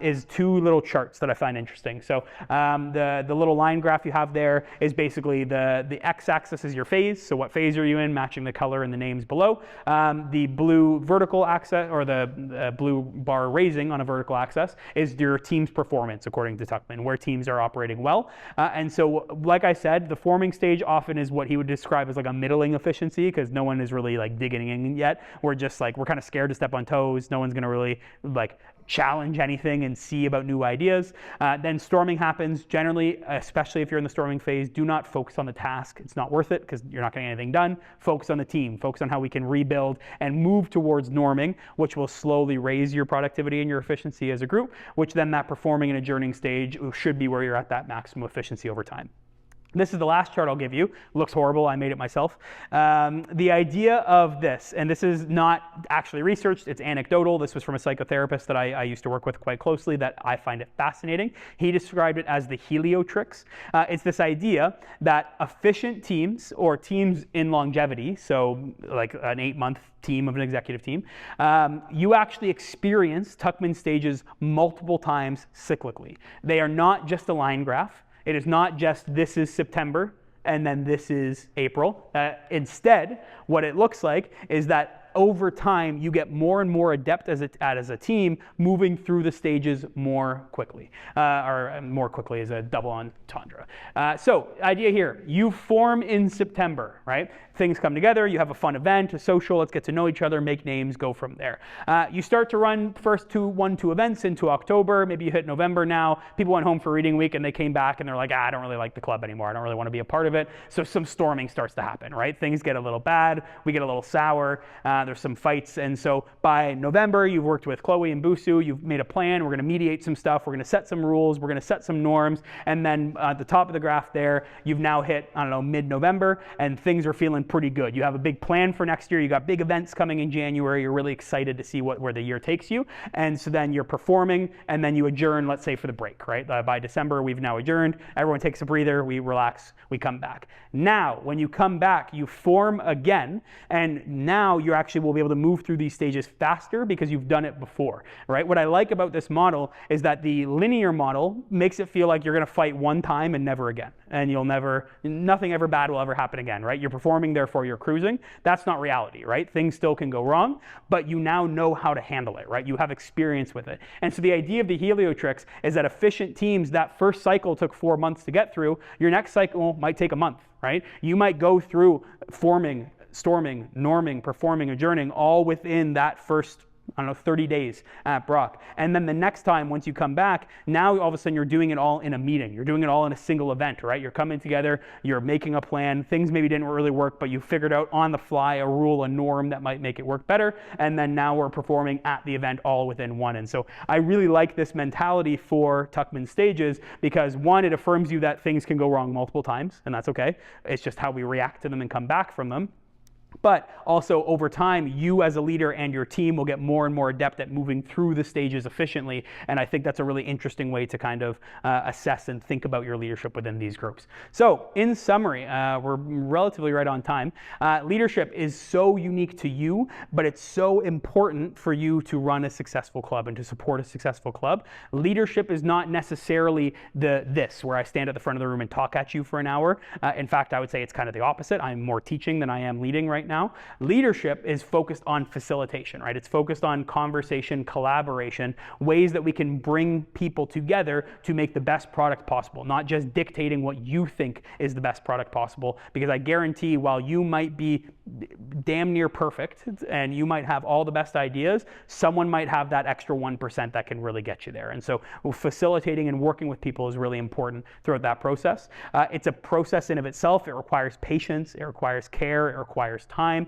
is 2 little charts that I find interesting. So the little line graph you have there is basically the x-axis is your phase. So what phase are you in, matching the color and the names below. The blue vertical axis, or the blue bar raising on a vertical axis, is your team's performance according to Tuckman, where teams are operating well. And so like I said, the forming stage often is what he would describe as like a middling efficiency, because no one is really like digging in yet. We're just like, we're kind of scared to step on toes. No one's going to really like challenge anything and see about new ideas. Then storming happens. Generally, especially if you're in the storming phase, do not focus on the task. It's not worth it because you're not getting anything done. Focus on the team. Focus on how we can rebuild and move towards norming, which will slowly raise your productivity and your efficiency as a group, which then that performing and adjourning stage should be where you're at that maximum efficiency over time. This is the last chart I'll give you. Looks horrible, I made it myself. The idea of this, and this is not actually researched, it's anecdotal. This was from a psychotherapist that I used to work with quite closely that I find it fascinating. He described it as the heliotrix. It's this idea that efficient teams or teams in longevity, so like an 8-month team of an executive team, you actually experience Tuckman stages multiple times cyclically. They are not just a line graph. It is not just this is September and then this is April. Instead, what it looks like is that over time, you get more and more adept as a team, moving through the stages more quickly, or more quickly is a double entendre. So idea here, you form in September, right? Things come together, you have a fun event, a social, let's get to know each other, make names, go from there. You start to run first 2 events into October, maybe you hit November now, people went home for reading week and they came back and they're like, I don't really like the club anymore, I don't really want to be a part of it. So some storming starts to happen, right? Things get a little bad, we get a little sour, there's some fights, and so by November, you've worked with Chloe and Busu, you've made a plan, we're going to mediate some stuff, we're going to set some rules, we're going to set some norms, and then at the top of the graph there, you've now hit, I don't know, mid-November, and things are feeling pretty good. You have a big plan for next year, you got big events coming in January, you're really excited to see where the year takes you, and so then you're performing, and then you adjourn, let's say, for the break, right? By December, we've now adjourned, everyone takes a breather, we relax, we come back. Now, when you come back, you form again, and now you actually will be able to move through these stages faster because you've done it before, right? What I like about this model is that the linear model makes it feel like you're going to fight one time and never again, and nothing ever bad will ever happen again, right? You're performing, therefore you're cruising. That's not reality, right? Things still can go wrong, but you now know how to handle it, right? You have experience with it. And so the idea of the heliotrix is that efficient teams, that first cycle took 4 months to get through, your next cycle might take a month, right? You might go through forming, storming, norming, performing, adjourning, all within that first, 30 days at Brock. And then the next time, once you come back, now all of a sudden you're doing it all in a meeting. You're doing it all in a single event, right? You're coming together, you're making a plan. Things maybe didn't really work, but you figured out on the fly a rule, a norm that might make it work better. And then now we're performing at the event all within one. And so I really like this mentality for Tuckman stages because, one, it affirms you that things can go wrong multiple times, and that's okay. It's just how we react to them and come back from them. But also over time, you as a leader and your team will get more and more adept at moving through the stages efficiently. And I think that's a really interesting way to kind of assess and think about your leadership within these groups. So in summary, we're relatively right on time. Leadership is so unique to you, but it's so important for you to run a successful club and to support a successful club. Leadership is not necessarily this, where I stand at the front of the room and talk at you for an hour. In fact, I would say it's kind of the opposite. I'm more teaching than I am leading right now. Leadership is focused on facilitation, right? It's focused on conversation, collaboration, ways that we can bring people together to make the best product possible, not just dictating what you think is the best product possible, because I guarantee while you might be damn near perfect and you might have all the best ideas, someone might have that extra 1% that can really get you there. And so facilitating and working with people is really important throughout that process. It's a process in of itself. It requires patience, it requires care, it requires time,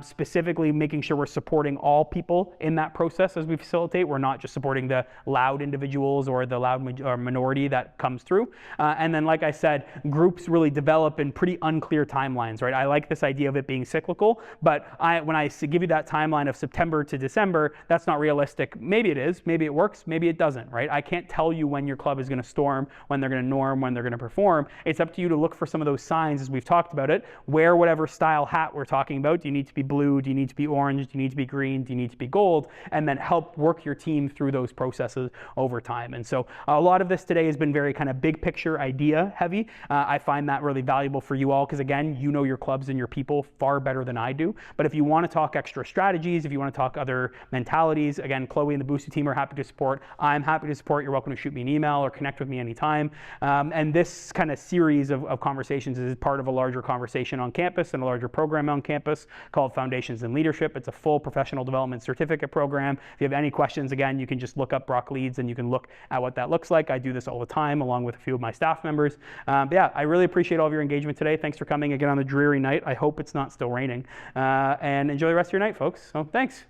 specifically making sure we're supporting all people in that process as we facilitate. We're not just supporting the loud individuals or the loud minority that comes through. And then, like I said, groups really develop in pretty unclear timelines, right? I like this idea of it being cyclical, but when I give you that timeline of September to December, that's not realistic. Maybe it is, maybe it works, maybe it doesn't, right? I can't tell you when your club is going to storm, when they're going to norm, when they're going to perform. It's up to you to look for some of those signs as we've talked about it. Wear whatever style hat we're talking about. Do you need to be blue? Do you need to be orange? Do you need to be green? Do you need to be gold? And then help work your team through those processes over time. And so a lot of this today has been very kind of big picture idea heavy. I find that really valuable for you all because, again, you know your clubs and your people far better than I do. But if you want to talk extra strategies, if you want to talk other mentalities, again, Chloe and the Boosted team are happy to support. I'm happy to support. You're welcome to shoot me an email or connect with me anytime. And this kind of series of conversations is part of a larger conversation on campus and a larger program on campus called Foundations in Leadership. It's a full professional development certificate program. If you have any questions, again, you can just look up Brock Leads and you can look at what that looks like. I do this all the time along with a few of my staff members. But yeah, I really appreciate all of your engagement today. Thanks for coming again on the dreary night. I hope it's not still raining. And enjoy the rest of your night, folks. So thanks.